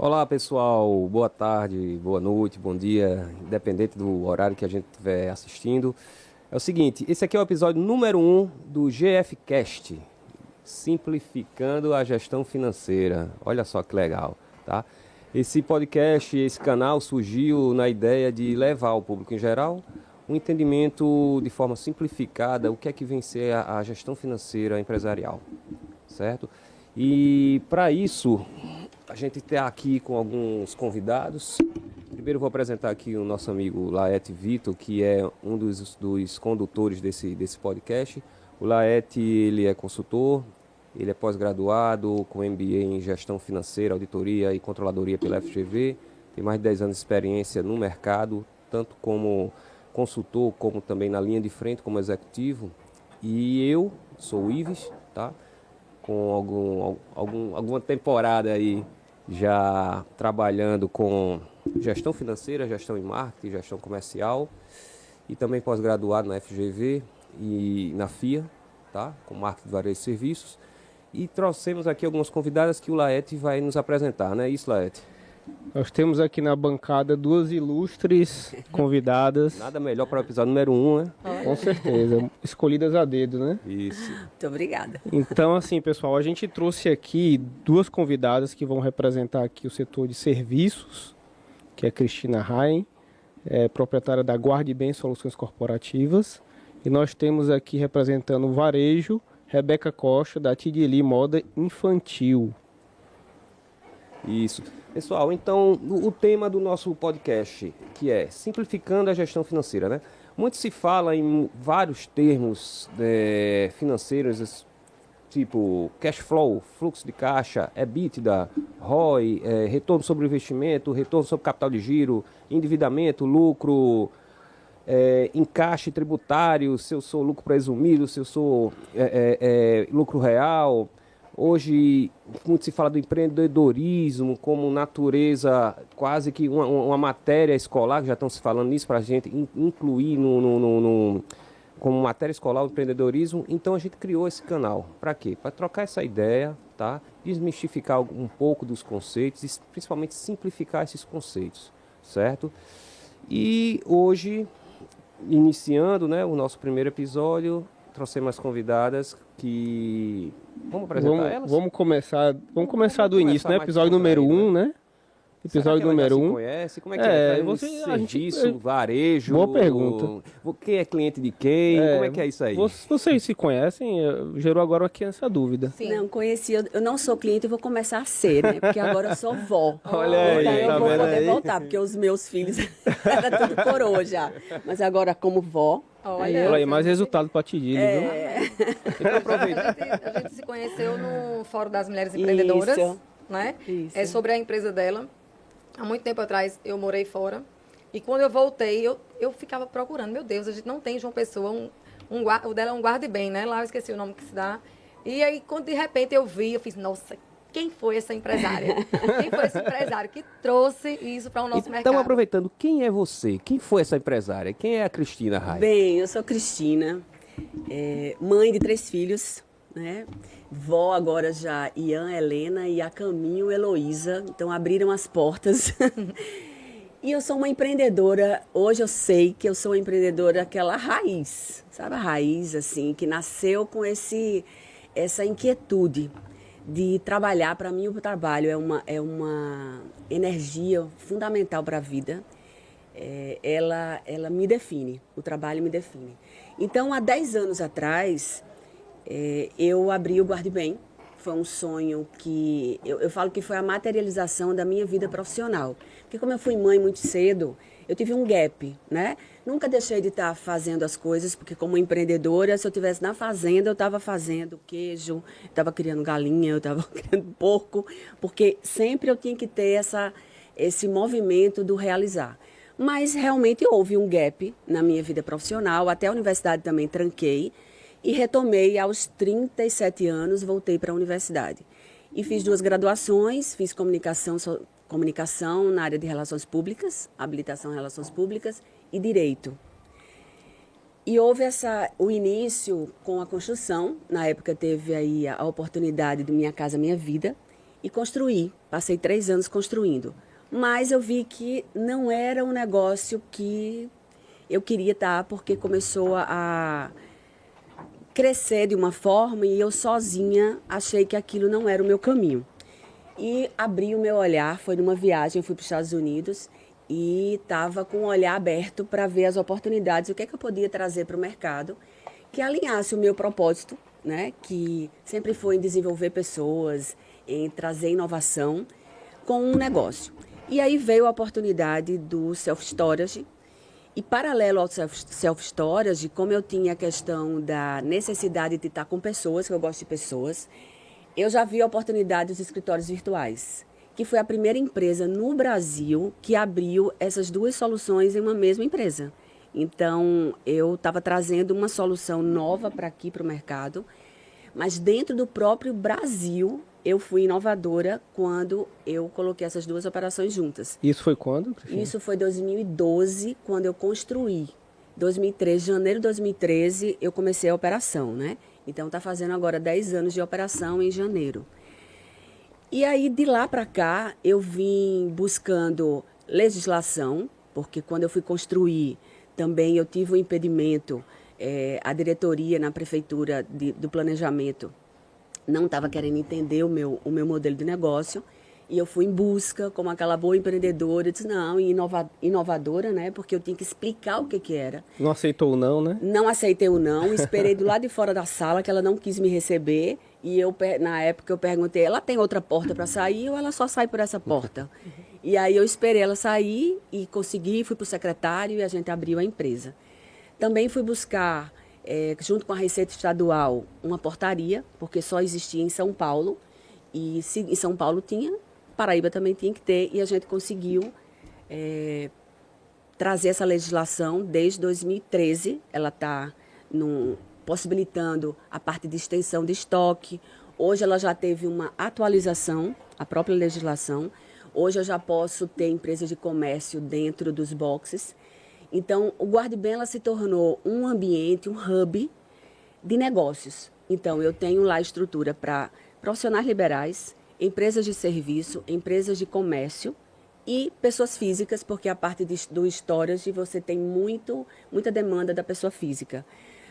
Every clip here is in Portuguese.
Olá pessoal, boa tarde, boa noite, bom dia, independente do horário que a gente estiver assistindo. É o seguinte, esse aqui é o episódio número 1 do GFcast, simplificando a gestão financeira. Olha só que legal, tá? Esse podcast, esse canal surgiu na ideia de levar ao público em geral um entendimento de forma simplificada o que é que vem ser a gestão financeira empresarial, certo? E para isso a gente está aqui com alguns convidados. Primeiro vou apresentar aqui o nosso amigo Laete Vitor, que é um dos condutores desse podcast. O Laete, ele é consultor, ele é pós-graduado com MBA em Gestão Financeira, Auditoria e Controladoria pela FGV. Tem mais de 10 anos de experiência no mercado, tanto como consultor, como também na linha de frente como executivo. E eu sou o Ives, tá? Com alguma temporada aí já trabalhando com gestão financeira, gestão em marketing, gestão comercial e também pós-graduado na FGV e na FIA, tá? Com marketing de varejo de serviços. E trouxemos aqui algumas convidadas que o Laete vai nos apresentar, não é isso, Laete? Nós temos aqui na bancada duas ilustres convidadas. Nada melhor para o episódio número 1, né? Com certeza, escolhidas a dedo, né? Isso. Muito obrigada. Então, assim, pessoal, a gente trouxe aqui duas convidadas que vão representar aqui o setor de serviços, que é a Cristina Rain, proprietária da Guarde Bem Soluções Corporativas. E nós temos aqui representando o varejo, Rebeca Costa, da Tidili Moda Infantil. Isso. Pessoal, então o tema do nosso podcast, que é simplificando a gestão financeira, né? Muito se fala em vários termos financeiros, tipo cash flow, fluxo de caixa, EBITDA, ROI, retorno sobre investimento, retorno sobre capital de giro, endividamento, lucro, encaixe tributário, se eu sou lucro presumido, se eu sou lucro real. Hoje, muito se fala do empreendedorismo como natureza, quase que uma matéria escolar, que já estão se falando nisso, para a gente incluir como matéria escolar o empreendedorismo. Então a gente criou esse canal. Para quê? Para trocar essa ideia, tá? Desmistificar um pouco dos conceitos e principalmente simplificar esses conceitos, certo? E hoje, iniciando, né, o nosso primeiro episódio, trouxemos as convidadas que... Vamos apresentar elas? Vamos começar do início, né? Episódio número 1, né? Episódio número 1. Conhece? Como é que é? Serviço, varejo... Boa pergunta. Quem é cliente de quem? Como é que é isso aí? Vocês se conhecem? Gerou agora aqui essa dúvida. Sim. Não conhecia, eu não sou cliente e vou começar a ser, né? Porque agora eu sou vó. Olha aí, então tá eu vou vendo poder aí? voltar, porque os meus filhos era tudo coroa já. Mas agora como vó... Olha aí, mais resultado para Tidili, viu? Então aproveita. A gente se conheceu no Fórum das Mulheres Empreendedoras, Isso. né? Isso. É sobre a empresa dela. Há muito tempo atrás eu morei fora. E quando eu voltei, eu ficava procurando. Meu Deus, a gente não tem em João Pessoa o dela é um guarda bem, né? Lá eu esqueci o nome que se dá. E aí, quando de repente eu vi, eu fiz, nossa, quem foi essa empresária? Quem foi esse empresário que trouxe isso para o nosso mercado? Então, aproveitando, quem é você? Quem foi essa empresária? Quem é a Cristina Raia? Bem, eu sou Cristina, mãe de 3 filhos, né? Vó agora já, Ian, Helena e a caminho, Heloísa. Então, abriram as portas. E eu sou uma empreendedora, hoje eu sei que eu sou uma empreendedora, aquela raiz, sabe? A raiz, assim, que nasceu com essa inquietude de trabalhar. Para mim, o trabalho é uma energia fundamental para a vida. Ela me define, o trabalho me define. Então, há 10 anos atrás, eu abri o Guarde Bem. Foi um sonho que eu falo que foi a materialização da minha vida profissional. Porque como eu fui mãe muito cedo, eu tive um gap, né? Nunca deixei de estar fazendo as coisas, porque como empreendedora, se eu estivesse na fazenda, eu estava fazendo queijo, eu estava criando galinha, eu estava criando porco, porque sempre eu tinha que ter esse movimento do realizar. Mas realmente houve um gap na minha vida profissional, até a universidade também tranquei, e retomei aos 37 anos, voltei para a universidade. E fiz 2 graduações, fiz comunicação na área de relações públicas, habilitação em relações públicas e direito. E houve o início com a construção, na época teve aí a oportunidade do Minha Casa Minha Vida, e construí Passei 3 anos construindo. Mas eu vi que não era um negócio que eu queria estar, porque começou a crescer de uma forma e eu sozinha achei que aquilo não era o meu caminho. E abri o meu olhar, foi numa viagem, eu fui para os Estados Unidos e estava com o olhar aberto para ver as oportunidades, o que é que eu podia trazer para o mercado que alinhasse o meu propósito, né, que sempre foi em desenvolver pessoas, em trazer inovação com um negócio. E aí veio a oportunidade do self-storage. E paralelo ao self-storage, como eu tinha a questão da necessidade de estar com pessoas, que eu gosto de pessoas, eu já vi a oportunidade dos escritórios virtuais, que foi a primeira empresa no Brasil que abriu essas duas soluções em uma mesma empresa. Então, eu estava trazendo uma solução nova para aqui, para o mercado, mas dentro do próprio Brasil, eu fui inovadora quando eu coloquei essas duas operações juntas. Isso foi quando, Cristina? Isso foi 2012, quando eu construí. 2013, janeiro de 2013, eu comecei a operação, né? Então, está fazendo agora 10 anos de operação em janeiro. E aí, de lá para cá, eu vim buscando legislação, porque quando eu fui construir, também eu tive um impedimento, a diretoria na prefeitura do planejamento não estava querendo entender o meu modelo de negócio, e eu fui em busca, como aquela boa empreendedora, eu disse, não, inovadora, né, porque eu tinha que explicar o que era. Não aceitou o não, né? Não aceitei o não, esperei do lado de fora da sala, que ela não quis me receber, e eu, na época, eu perguntei, ela tem outra porta para sair ou ela só sai por essa porta? E aí eu esperei ela sair e consegui, fui para o secretário e a gente abriu a empresa. Também fui buscar, junto com a Receita Estadual, uma portaria, porque só existia em São Paulo, e se em São Paulo tinha, Paraíba também tinha que ter, e a gente conseguiu trazer essa legislação desde 2013. Ela está possibilitando a parte de extensão de estoque. Hoje ela já teve uma atualização, a própria legislação. Hoje eu já posso ter empresas de comércio dentro dos boxes. Então, o Guardibem ela se tornou um ambiente, um hub de negócios. Então, eu tenho lá estrutura para profissionais liberais, empresas de serviço, empresas de comércio e pessoas físicas, porque a parte do storage você tem muita demanda da pessoa física.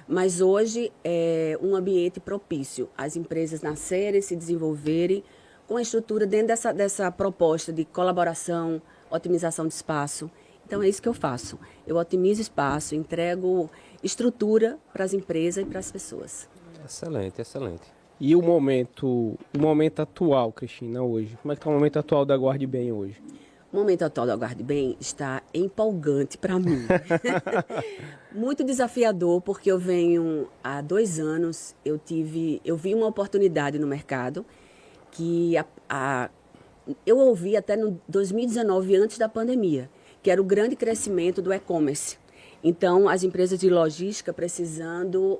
Mas hoje é um ambiente propício às empresas nascerem, se desenvolverem, com a estrutura dentro dessa proposta de colaboração, otimização de espaço. Então, é isso que eu faço. Eu otimizo espaço, entrego estrutura para as empresas e para as pessoas. Excelente, excelente. E o momento atual, Cristina, hoje? Como é que está o momento atual da Guardibem hoje? O momento atual da Guardibem está empolgante para mim. Muito desafiador, porque eu venho há 2 anos, eu vi uma oportunidade no mercado que eu ouvi até no 2019, antes da pandemia, que era o grande crescimento do e-commerce. Então, as empresas de logística precisando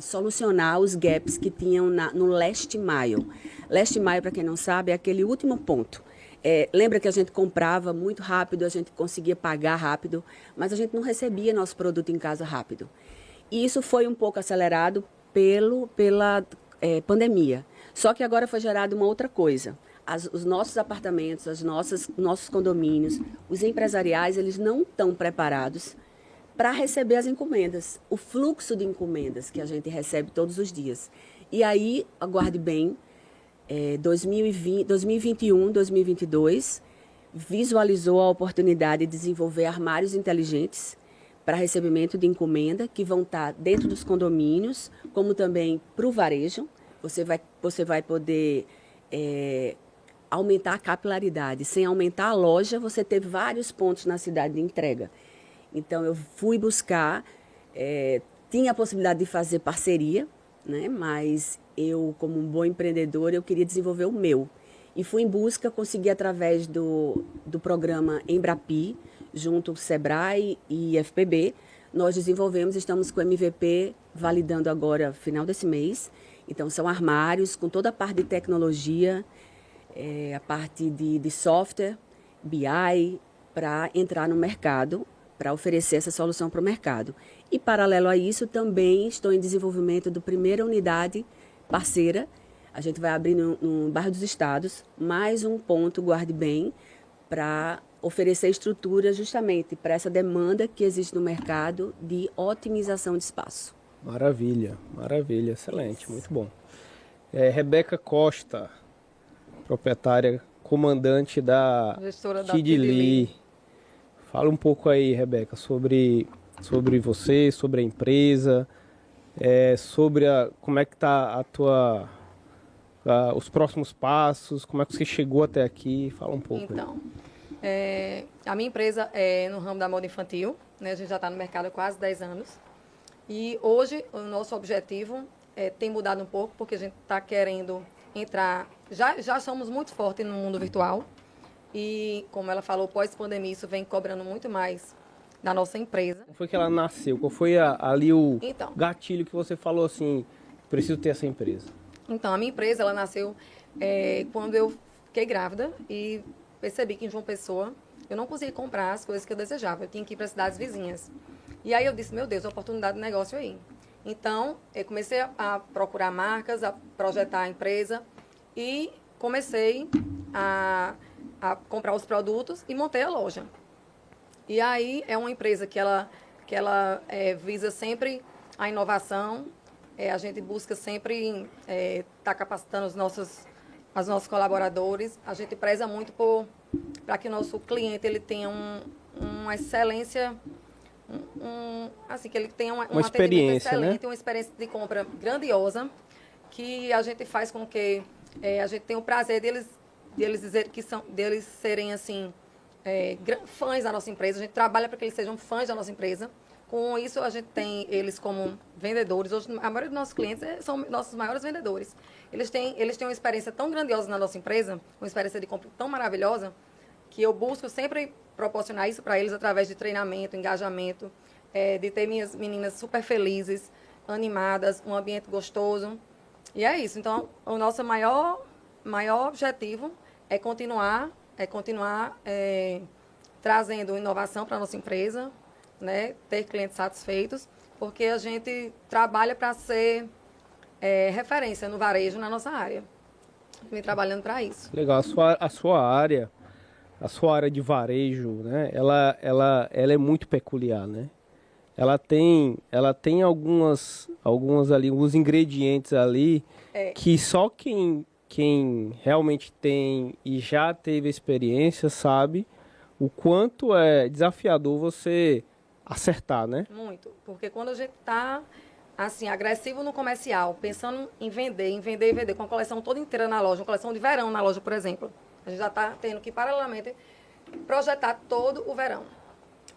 solucionar os gaps que tinham no last mile. Last mile, para quem não sabe, é aquele último ponto. Lembra que a gente comprava muito rápido, a gente conseguia pagar rápido, mas a gente não recebia nosso produto em casa rápido. E isso foi um pouco acelerado pela pandemia. Só que agora foi gerada uma outra coisa. Os nossos apartamentos, nossos condomínios, os empresariais, eles não estão preparados para receber as encomendas, o fluxo de encomendas que a gente recebe todos os dias. E aí, a Guardibem, 2021, 2022, visualizou a oportunidade de desenvolver armários inteligentes para recebimento de encomenda, que vão estar dentro dos condomínios, como também para o varejo. Você vai poder aumentar a capilaridade. Sem aumentar a loja, você ter vários pontos na cidade de entrega. Então, eu fui buscar, tinha a possibilidade de fazer parceria, né? Mas eu, como um bom empreendedor, eu queria desenvolver o meu. E fui em busca, consegui através do programa Embrapi, junto ao Sebrae e FPB, nós desenvolvemos, estamos com o MVP validando agora, final desse mês. Então, são armários com toda a parte de tecnologia, a parte de software, BI, para entrar no mercado, para oferecer essa solução para o mercado. E, paralelo a isso, também estou em desenvolvimento da primeira unidade parceira A gente vai abrir no bairro dos Estados mais um ponto Guarde Bem para oferecer estrutura justamente para essa demanda que existe no mercado de otimização de espaço. Maravilha, maravilha, excelente, muito bom. Rebeca Costa, proprietária, comandante da Gestora da Tidili. Fala um pouco aí, Rebeca, sobre você, sobre a empresa, sobre como é que está os próximos passos, como é que você chegou até aqui, fala um pouco. Então, a minha empresa é no ramo da moda infantil, né? A gente já está no mercado há quase 10 anos. E hoje o nosso objetivo tem mudado um pouco, porque a gente está querendo entrar, já somos muito fortes no mundo virtual. E, como ela falou, pós-pandemia, isso vem cobrando muito mais da nossa empresa. Como foi que ela nasceu? Qual foi ali o Então, gatilho que você falou assim, preciso ter essa empresa? Então, a minha empresa, ela nasceu quando eu fiquei grávida e percebi que em João Pessoa eu não conseguia comprar as coisas que eu desejava. Eu tinha que ir para cidades vizinhas. E aí eu disse, meu Deus, oportunidade de negócio aí. Então, eu comecei a procurar marcas, a projetar a empresa e comecei a comprar os produtos e montei a loja. E aí é uma empresa que ela visa sempre a inovação. A gente busca sempre estar capacitando os nossos colaboradores. A gente preza muito para que o nosso cliente ele tenha uma excelência, assim, que ele tenha um experiência, excelente, né? uma experiência de compra grandiosa, que a gente faz com que a gente tenha o prazer deles serem assim fãs da nossa empresa. A gente trabalha para que eles sejam fãs da nossa empresa. Com isso, a gente tem eles como vendedores. Hoje, a maioria dos nossos clientes são nossos maiores vendedores. Eles têm uma experiência tão grandiosa na nossa empresa, uma experiência de compra tão maravilhosa, que eu busco sempre proporcionar isso para eles através de treinamento, engajamento, de ter minhas meninas super felizes, animadas, um ambiente gostoso. E é isso. Então, o nosso maior objetivo é continuar trazendo inovação para a nossa empresa, né? Ter clientes satisfeitos, porque a gente trabalha para ser referência no varejo na nossa área. Vem trabalhando para isso. Legal, a sua área de varejo, né? Ela é muito peculiar, né? Ela tem alguns ingredientes ali que só quem realmente tem e já teve experiência sabe o quanto é desafiador você acertar, né? Muito, porque quando a gente está assim, agressivo no comercial, pensando em vender, com a coleção toda inteira na loja, uma coleção de verão na loja, por exemplo, a gente já está tendo que, paralelamente, projetar todo o verão.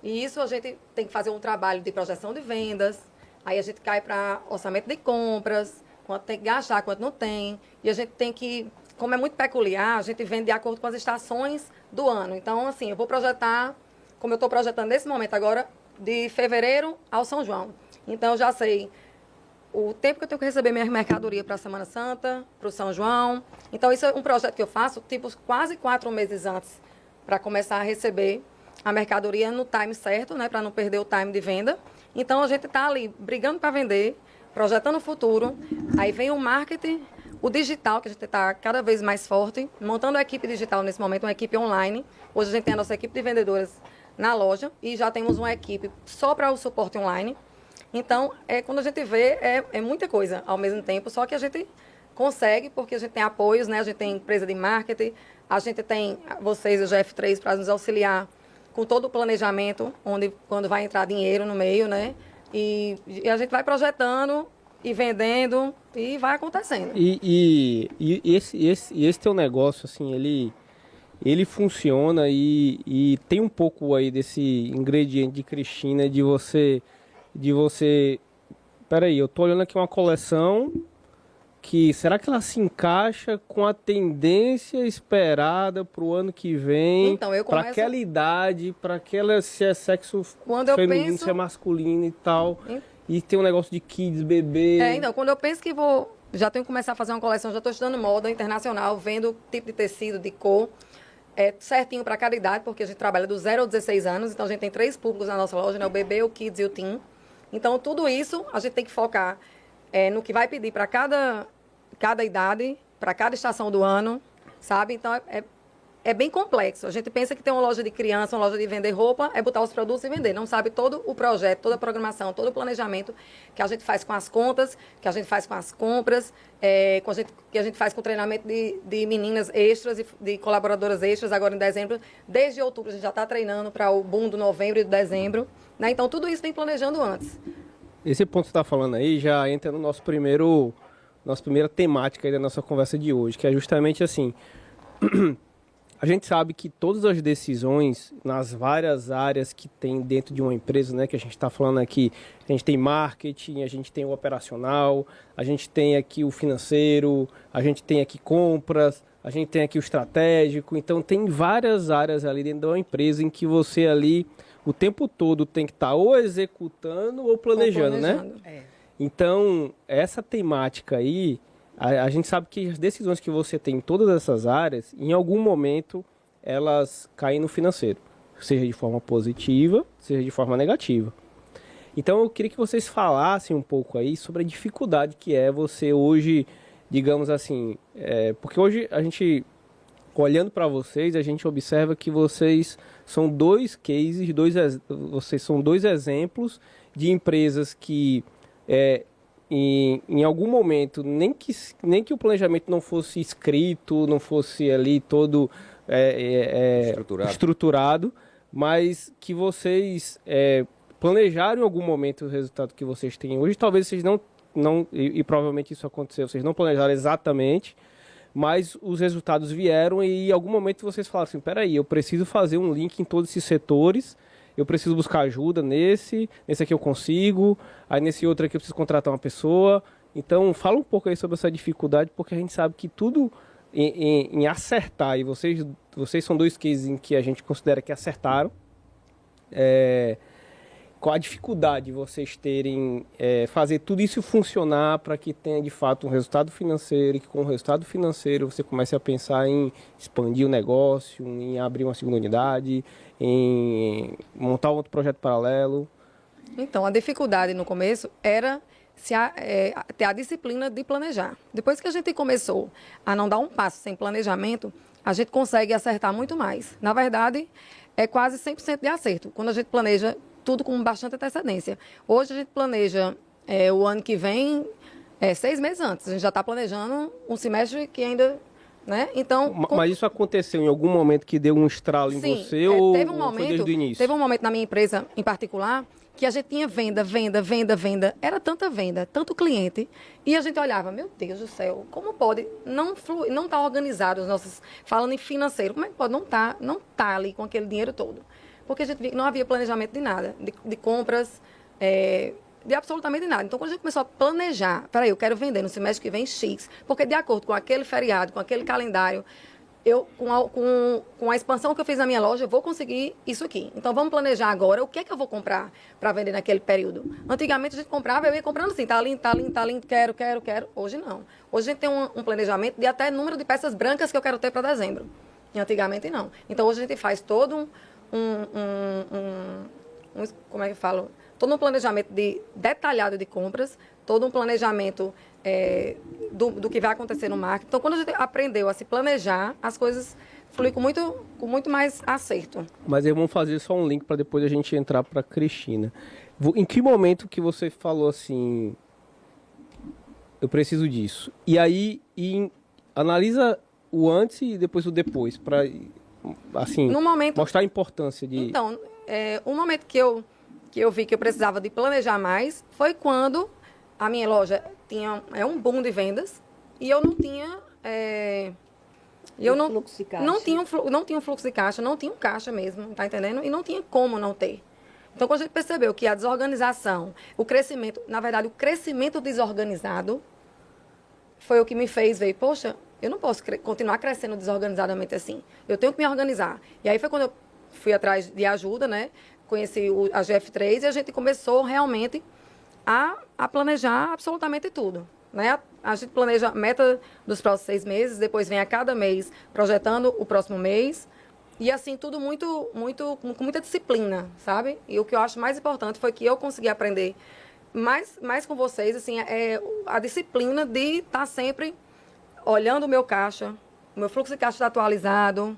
E isso a gente tem que fazer um trabalho de projeção de vendas, aí a gente cai para orçamento de compras, quanto tem que gastar, quanto não tem. E a gente tem que, como é muito peculiar, a gente vende de acordo com as estações do ano. Então, assim, eu vou projetar, como eu estou projetando nesse momento agora, de fevereiro ao São João. Então, eu já sei o tempo que eu tenho que receber minha mercadoria para a Semana Santa, para o São João. Então, isso é um projeto que eu faço, tipo, quase 4 meses antes, para começar a receber a mercadoria no time certo, né, para não perder o time de venda. Então, a gente está ali brigando para vender, projetando o futuro. Aí vem o marketing, o digital, que a gente está cada vez mais forte, montando a equipe digital nesse momento, uma equipe online. Hoje a gente tem a nossa equipe de vendedoras na loja e já temos uma equipe só para o suporte online. Então, quando a gente vê, é muita coisa ao mesmo tempo, só que a gente consegue, porque a gente tem apoios, né? A gente tem empresa de marketing, a gente tem vocês, o GF3, para nos auxiliar com todo o planejamento, quando vai entrar dinheiro no meio, né? E a gente vai projetando e vendendo e vai acontecendo. E esse teu negócio, assim, ele funciona e tem um pouco aí desse ingrediente de Cristina de você... Peraí, eu tô olhando aqui uma coleção que... Será que ela se encaixa com a tendência esperada pro ano que vem? Então, eu começo... Para aquela idade, para aquela... Se é sexo feminino, se é masculino e tal. E tem um negócio de kids, bebê... Então, quando eu penso que já tenho que começar a fazer uma coleção, já estou estudando moda internacional, vendo tipo de tecido, de cor... certinho para cada idade, porque a gente trabalha do 0 ao 16 anos, então a gente tem 3 públicos na nossa loja, né? O bebê, o kids e o teen. Então, tudo isso a gente tem que focar no que vai pedir para cada idade para cada estação do ano, sabe? Então, é bem complexo. A gente pensa que tem uma loja de criança, uma loja de vender roupa, é botar os produtos e vender. Não sabe todo o projeto, toda a programação, todo o planejamento que a gente faz com as contas, que a gente faz com as compras, que a gente faz com o treinamento de meninas extras e de colaboradoras extras agora em dezembro. Desde outubro a gente já está treinando para o boom do novembro e do dezembro. Né? Então, tudo isso vem planejando antes. Esse ponto que você está falando aí já entra no nossa primeira temática aí da nossa conversa de hoje, que é justamente assim... A gente sabe que todas as decisões nas várias áreas que tem dentro de uma empresa, né, que a gente está falando aqui, a gente tem marketing, a gente tem o operacional, a gente tem aqui o financeiro, a gente tem aqui compras, a gente tem aqui o estratégico. Então tem várias áreas ali dentro de uma empresa em que você ali o tempo todo tem que estar ou executando ou planejando, né? Então essa temática aí, a gente sabe que as decisões que você tem em todas essas áreas, em algum momento, elas caem no financeiro. Seja de forma positiva, seja de forma negativa. Então, eu queria que vocês falassem um pouco aí sobre a dificuldade que é você hoje, digamos assim... porque hoje, a gente, olhando para vocês, a gente observa que vocês são dois cases, vocês são dois exemplos de empresas que... em algum momento, nem que o planejamento não fosse escrito, não fosse ali todo estruturado, mas que vocês planejaram em algum momento o resultado que vocês têm hoje. Talvez vocês não e provavelmente isso aconteceu, vocês não planejaram exatamente, mas os resultados vieram e em algum momento vocês falaram assim, peraí, eu preciso fazer um link em todos esses setores, eu preciso buscar ajuda nesse aqui eu consigo, aí nesse outro aqui eu preciso contratar uma pessoa. Então, fala um pouco aí sobre essa dificuldade, porque a gente sabe que tudo em acertar, e vocês são dois cases em que a gente considera que acertaram, qual a dificuldade de vocês terem, fazer tudo isso funcionar para que tenha de fato um resultado financeiro, e que com o resultado financeiro você comece a pensar em expandir o negócio, em abrir uma segunda unidade, em montar outro projeto paralelo? Então, a dificuldade no começo era ter a disciplina de planejar. Depois que a gente começou a não dar um passo sem planejamento, a gente consegue acertar muito mais. Na verdade, é quase 100% de acerto, quando a gente planeja tudo com bastante antecedência. Hoje a gente planeja o ano que vem 6 meses antes. A gente já está planejando um semestre que ainda... Né? Então, mas isso aconteceu em algum momento que deu um estralo em você ou foi desde o início? Teve um momento na minha empresa em particular que a gente tinha venda. Era tanta venda, tanto cliente. E a gente olhava, meu Deus do céu, como pode não tá organizado os nossos... Falando em financeiro, como é que pode não tá ali com aquele dinheiro todo? Porque a gente via que não havia planejamento de nada, de compras... de absolutamente nada. Então, quando a gente começou a planejar, peraí, eu quero vender no semestre que vem X, porque de acordo com aquele feriado, com aquele calendário, eu, com a expansão que eu fiz na minha loja, eu vou conseguir isso aqui. Então, vamos planejar agora o que é que eu vou comprar para vender naquele período. Antigamente, a gente comprava, eu ia comprando assim, tá lindo, quero. Hoje, não. Hoje, a gente tem um planejamento de até número de peças brancas que eu quero ter para dezembro. E antigamente, não. Então, hoje, a gente faz todo como é que eu falo? Todo um planejamento detalhado de compras, todo um planejamento do que vai acontecer no marketing. Então, quando a gente aprendeu a se planejar, as coisas fluem com muito mais acerto. Mas aí vamos fazer só um link para depois a gente entrar para a Cristina. Em que momento que você falou assim, eu preciso disso? E aí, analisa o antes e depois o depois, para assim, mostrar a importância de... Então, o momento que eu vi que eu precisava de planejar mais foi quando a minha loja tinha um boom de vendas e eu não tinha fluxo de caixa. não tinha um fluxo de caixa, não tinha um caixa mesmo, tá entendendo? E não tinha como não ter. Então, quando a gente percebeu que a desorganização, o crescimento desorganizado foi o que me fez ver, poxa, eu não posso continuar crescendo desorganizadamente assim. Eu tenho que me organizar. E aí foi quando eu fui atrás de ajuda, né? Conheci a GF3 e a gente começou realmente a planejar absolutamente tudo. Né? A gente planeja a meta dos próximos 6 meses, depois vem a cada mês projetando o próximo mês. E assim, tudo com muita disciplina, sabe? E o que eu acho mais importante foi que eu consegui aprender mais com vocês, assim, a disciplina de estar sempre olhando o meu caixa, o meu fluxo de caixa está atualizado,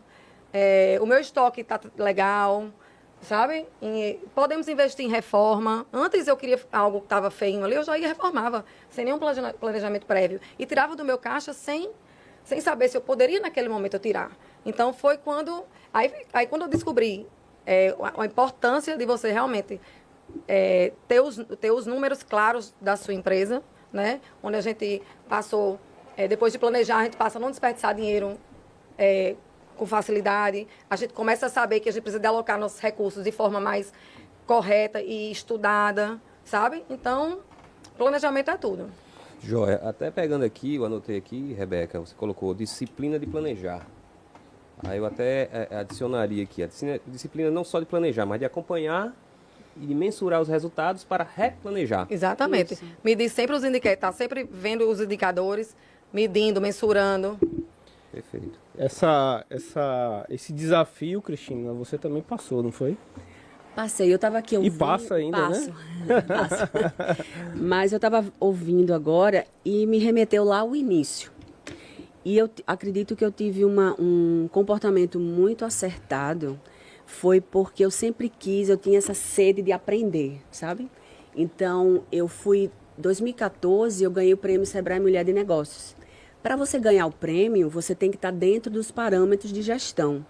o meu estoque está legal, sabe? E podemos investir em reforma. Antes eu queria algo que estava feio ali, eu já ia e reformava, sem nenhum planejamento prévio. E tirava do meu caixa sem saber se eu poderia naquele momento eu tirar. Então foi quando... Aí quando eu descobri a importância de você realmente ter os números claros da sua empresa, né? Onde a gente passou, depois de planejar, a gente passa a não desperdiçar dinheiro com facilidade. A gente começa a saber que a gente precisa de alocar nossos recursos de forma mais correta e estudada, sabe? Então, planejamento é tudo. Joia, até pegando aqui, eu anotei aqui, Rebeca, você colocou disciplina de planejar. Aí eu até adicionaria aqui, a disciplina não só de planejar, mas de acompanhar e de mensurar os resultados para replanejar. Exatamente. Isso. Medir sempre os indicadores, tá sempre vendo os indicadores, medindo, mensurando. Perfeito. Esse desafio, Cristina, você também passou, não foi? Passei, eu estava aqui ouvindo. E passa ainda, passo, né? Passo. Mas eu estava ouvindo agora e me remeteu lá ao início. E eu acredito que eu tive um comportamento muito acertado, foi porque eu sempre eu tinha essa sede de aprender, sabe? Então, em 2014, eu ganhei o prêmio Sebrae Mulher de Negócios. Para você ganhar o prêmio, você tem que estar dentro dos parâmetros de gestão.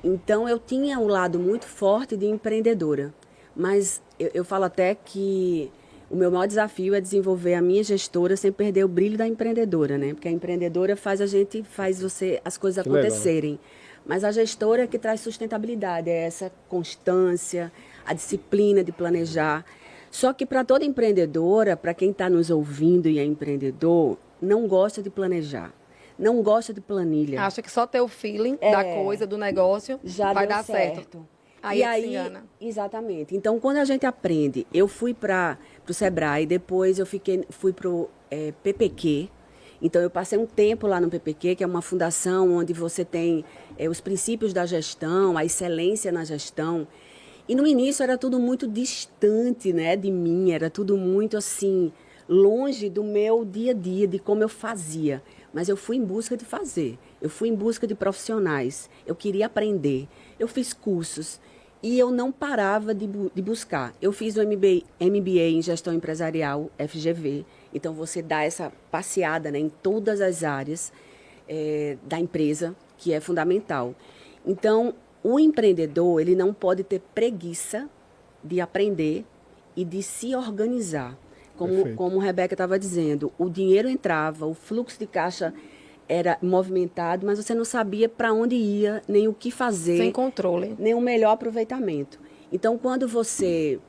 Então, eu tinha um lado muito forte de empreendedora. Mas eu falo até que o meu maior desafio é desenvolver a minha gestora sem perder o brilho da empreendedora, né? Porque a empreendedora faz as coisas acontecerem. Legal. Mas a gestora é que traz sustentabilidade, é essa constância, a disciplina de planejar. Só que para toda empreendedora, para quem está nos ouvindo e é empreendedor, não gosta de planejar. Não gosta de planilha. Acha que só ter o feeling da coisa, do negócio, já vai deu dar certo. Aí se engana. Exatamente. Então, quando a gente aprende, eu fui para o Sebrae, depois eu fui para o PPQ. Então, eu passei um tempo lá no PPQ, que é uma fundação onde você tem os princípios da gestão, a excelência na gestão. E no início era tudo muito distante, né, de mim, era tudo muito assim, longe do meu dia a dia, de como eu fazia. Mas eu fui em busca de fazer, eu fui em busca de profissionais, eu queria aprender, eu fiz cursos. E eu não parava de buscar. Eu fiz o MBA em Gestão Empresarial, FGV. Então, você dá essa passeada, né, em todas as áreas da empresa, que é fundamental. Então, o empreendedor, ele não pode ter preguiça de aprender e de se organizar. Como a Rebeca estava dizendo, o dinheiro entrava, o fluxo de caixa era movimentado, mas você não sabia para onde ia, nem o que fazer. Sem controle. Nem o melhor aproveitamento. Então, quando você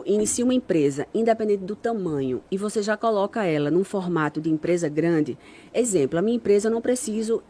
inicia uma empresa, independente do tamanho, e você já coloca ela num formato de empresa grande, exemplo, a minha empresa eu não preciso,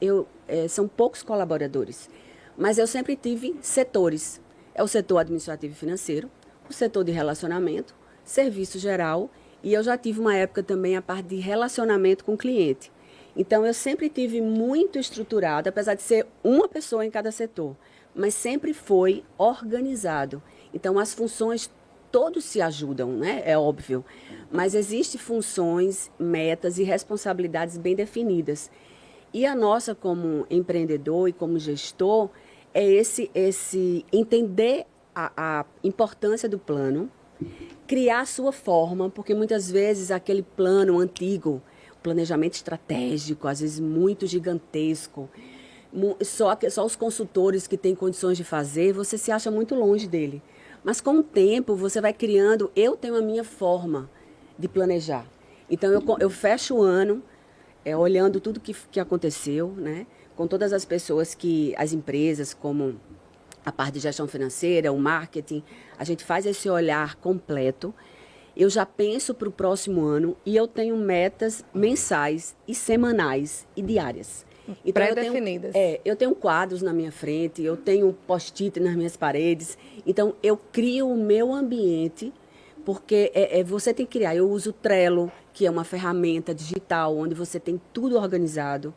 são poucos colaboradores, mas eu sempre tive setores. É o setor administrativo e financeiro, o setor de relacionamento, serviço geral, e eu já tive uma época também a parte de relacionamento com o cliente. Então, eu sempre tive muito estruturado, apesar de ser uma pessoa em cada setor, mas sempre foi organizado. Então, as funções, todos se ajudam, né? É óbvio, mas existem funções, metas e responsabilidades bem definidas. E a nossa, como empreendedor e como gestor, é esse entender a importância do plano, criar a sua forma, porque muitas vezes aquele plano antigo, planejamento estratégico, às vezes muito gigantesco, só os consultores que têm condições de fazer, você se acha muito longe dele. Mas com o tempo você vai criando, eu tenho a minha forma de planejar. Então eu fecho o ano olhando tudo que aconteceu, né? Com todas as pessoas as empresas, como a parte de gestão financeira, o marketing, a gente faz esse olhar completo. Eu já penso para o próximo ano e eu tenho metas mensais e semanais e diárias. Então, pré-definidas. Eu tenho quadros na minha frente, eu tenho post-it nas minhas paredes. Então, eu crio o meu ambiente, porque você tem que criar. Eu uso o Trello, que é uma ferramenta digital, onde você tem tudo organizado.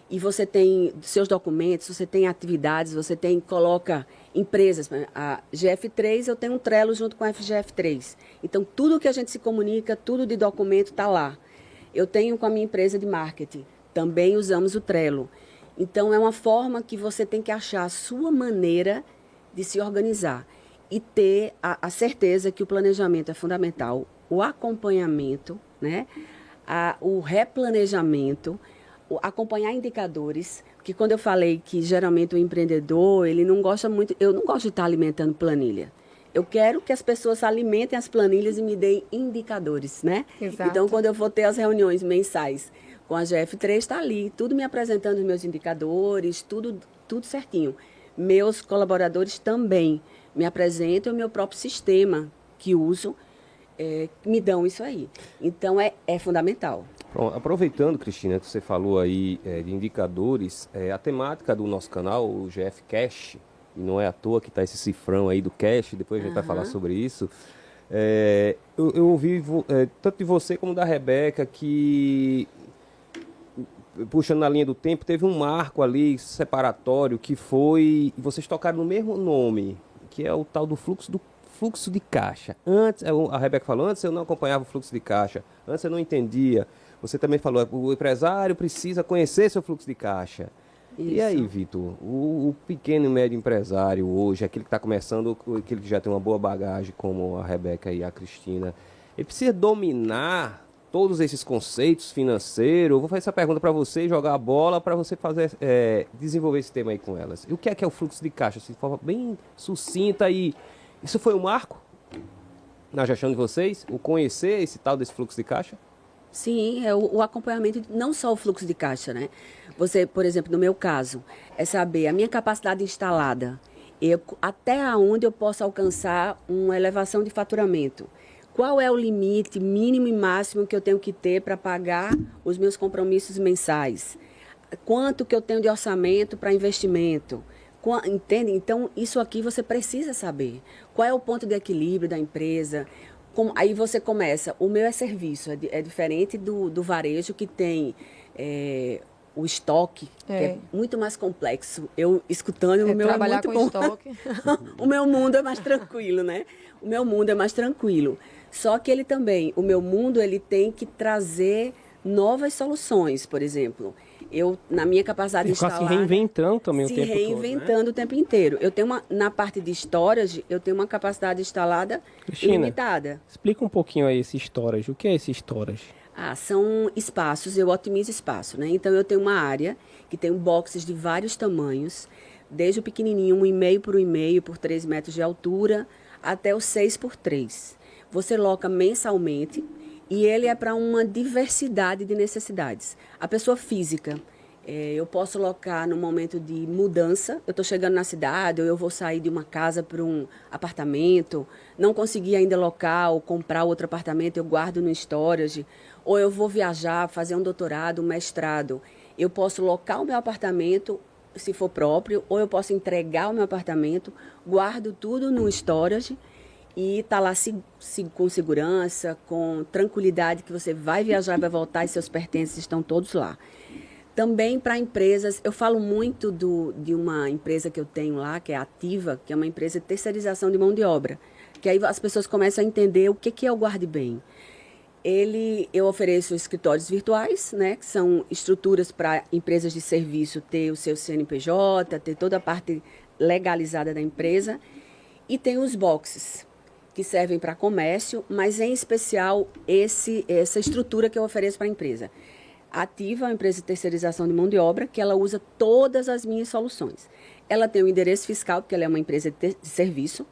E você tem seus documentos, você tem atividades, coloca empresas. A GF3, eu tenho um Trello junto com a FGF3. Então, tudo que a gente se comunica, tudo de documento está lá. Eu tenho com a minha empresa de marketing também usamos o Trello. Então, é uma forma que você tem que achar a sua maneira de se organizar e ter a certeza que o planejamento é fundamental, o acompanhamento, né? O replanejamento, acompanhar indicadores, porque quando eu falei que geralmente o empreendedor, ele não gosta muito, eu não gosto de estar alimentando planilha. Eu quero que as pessoas alimentem as planilhas e me deem indicadores, né? Exato. Então, quando eu vou ter as reuniões mensais com a GF3, está ali, tudo me apresentando os meus indicadores, tudo certinho. Meus colaboradores também me apresentam o meu próprio sistema que uso, me dão isso aí. Então, é fundamental. Bom, aproveitando, Cristina, que você falou aí de indicadores, a temática do nosso canal, o GF Cash, e não é à toa que está esse cifrão aí do cash, depois a gente vai falar sobre isso. Eu ouvi tanto de você como da Rebeca que, puxando na linha do tempo, teve um marco ali separatório que foi, vocês tocaram no mesmo nome, que é o tal do fluxo de caixa. Antes, a Rebeca falou, antes eu não acompanhava o fluxo de caixa, antes eu não entendia. Você também falou, o empresário precisa conhecer seu fluxo de caixa. Isso. E aí, Vitor, o pequeno e médio empresário hoje, aquele que está começando, aquele que já tem uma boa bagagem, como a Rebeca e a Cristina, ele precisa dominar todos esses conceitos financeiros? Eu vou fazer essa pergunta para você e jogar a bola para você desenvolver esse tema aí com elas. E o que é o fluxo de caixa? Assim, de forma bem sucinta. E isso foi um marco na gestão de vocês? O conhecer esse tal desse fluxo de caixa? Sim, é o acompanhamento, não só o fluxo de caixa, né? Você, por exemplo, no meu caso, é saber a minha capacidade instalada, até onde eu posso alcançar uma elevação de faturamento. Qual é o limite mínimo e máximo que eu tenho que ter para pagar os meus compromissos mensais? Quanto que eu tenho de orçamento para investimento? Entende? Então, isso aqui você precisa saber. Qual é o ponto de equilíbrio da empresa? Aí você começa, o meu é serviço, é diferente do varejo que tem o estoque, que é muito mais complexo. Eu escutando, o meu trabalhar é muito com bom. Estoque. O meu mundo é mais tranquilo, né? O meu mundo é mais tranquilo. Só que o meu mundo, ele tem que trazer novas soluções, por exemplo. Eu, na minha capacidade instalada... Se reinventando também o tempo todo, Se reinventando o tempo inteiro. Eu tenho na parte de storage, eu tenho uma capacidade instalada limitada. Explica um pouquinho aí esse storage. O que é esse storage? São espaços, eu otimizo espaço, né? Então, eu tenho uma área que tem boxes de vários tamanhos, desde o pequenininho, 1,5 por 1,5 por 3 metros de altura, até o 6 por 3. Você loca mensalmente e ele é para uma diversidade de necessidades. A pessoa física, eu posso locar no momento de mudança, eu estou chegando na cidade, ou eu vou sair de uma casa para um apartamento, não consegui ainda locar ou comprar outro apartamento, eu guardo no storage, ou eu vou viajar, fazer um doutorado, um mestrado, eu posso locar o meu apartamento, se for próprio, ou eu posso entregar o meu apartamento, guardo tudo no storage, e está lá com segurança, com tranquilidade que você vai viajar, vai voltar e seus pertences estão todos lá. Também para empresas, eu falo muito de uma empresa que eu tenho lá, que é a Ativa, que é uma empresa de terceirização de mão de obra, que aí as pessoas começam a entender o que é o Guarde Bem. Eu ofereço escritórios virtuais, né, que são estruturas para empresas de serviço ter o seu CNPJ, ter toda a parte legalizada da empresa, e tem os boxes, que servem para comércio, mas em especial essa estrutura que eu ofereço para a empresa. A Ativa é uma empresa de terceirização de mão de obra que ela usa todas as minhas soluções. Ela tem o endereço fiscal, porque ela é uma empresa de serviço.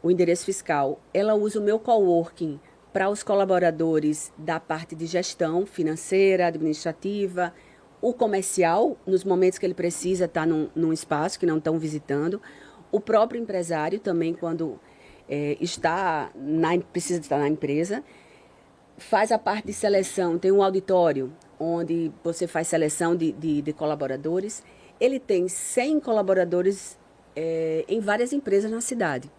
O endereço fiscal, ela usa o meu coworking para os colaboradores da parte de gestão financeira, administrativa, o comercial, nos momentos que ele precisa estar num espaço que não estão visitando. O próprio empresário também, quando... precisa estar na empresa, faz a parte de seleção, tem um auditório onde você faz seleção de colaboradores. Ele tem 100 colaboradores em várias empresas na cidade,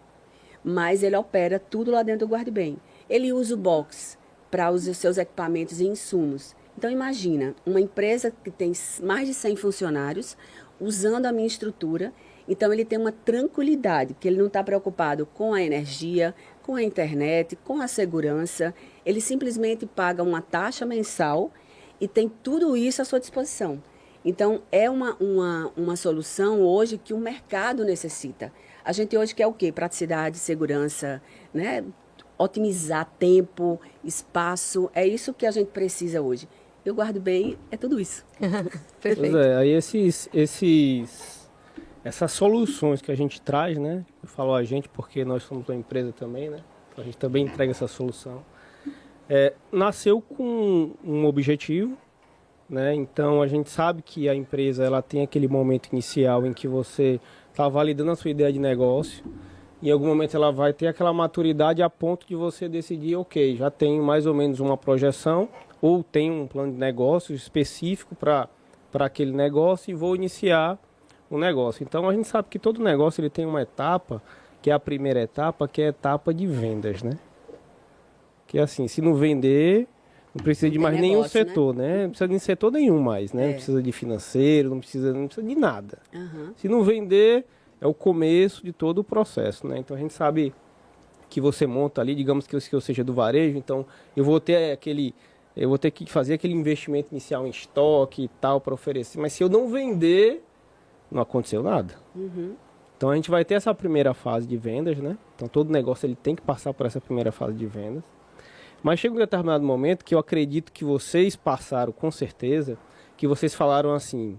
mas ele opera tudo lá dentro do Guarde Bem. Ele usa o box para os seus equipamentos e insumos. Então, imagina, uma empresa que tem mais de 100 funcionários usando a minha estrutura. Então, ele tem uma tranquilidade, que ele não está preocupado com a energia, com a internet, com a segurança. Ele simplesmente paga uma taxa mensal e tem tudo isso à sua disposição. Então, é uma solução hoje que o mercado necessita. A gente hoje quer o quê? Praticidade, segurança, né? Otimizar tempo, espaço, é isso que a gente precisa hoje. Eu guardo bem, é tudo isso. Perfeito. Pois é, aí essas soluções que a gente traz, né? Eu falo a gente porque nós somos uma empresa também, né? Então a gente também entrega essa solução. Nasceu com um objetivo, né? Então a gente sabe que a empresa ela tem aquele momento inicial em que você está validando a sua ideia de negócio. Em algum momento ela vai ter aquela maturidade a ponto de você decidir, ok, já tenho mais ou menos uma projeção ou tenho um plano de negócio específico para aquele negócio e vou iniciar o negócio. Então a gente sabe que todo negócio ele tem uma etapa, que é a primeira etapa, que é a etapa de vendas, né? Que é assim, se não vender, não precisa de mais nenhum setor, né? Não precisa de setor nenhum mais, né? Não precisa de financeiro, não precisa de nada. Se não vender, é o começo de todo o processo, né? Então a gente sabe que você monta ali, digamos que eu seja do varejo, então eu vou ter que fazer aquele investimento inicial em estoque e tal para oferecer, mas se eu não vender, não aconteceu nada. Então a gente vai ter essa primeira fase de vendas, né? Então todo negócio ele tem que passar por essa primeira fase de vendas. Mas chega um determinado momento que eu acredito que vocês passaram com certeza, que vocês falaram assim,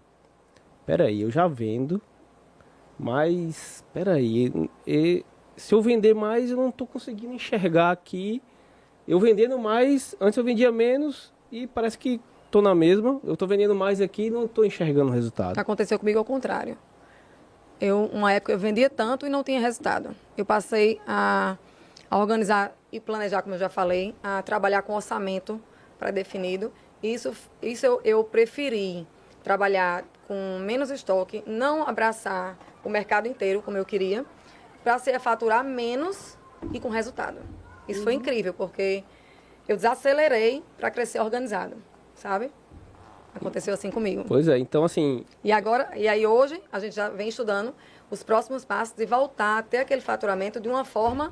peraí, eu já vendo, mas peraí, se eu vender mais eu não estou conseguindo enxergar aqui. Eu vendendo mais, antes eu vendia menos e parece que estou na mesma. Eu estou vendendo mais aqui e não estou enxergando o resultado. Aconteceu comigo ao contrário. Uma época eu vendia tanto e não tinha resultado. Eu passei a organizar e planejar, como eu já falei, a trabalhar com orçamento pré-definido. Isso eu preferi trabalhar com menos estoque, não abraçar o mercado inteiro como eu queria, para ser faturar menos e com resultado. Isso foi incrível, porque eu desacelerei para crescer organizado, sabe? Aconteceu assim comigo. Pois é, então assim... E aí hoje, a gente já vem estudando os próximos passos de voltar a ter aquele faturamento de uma forma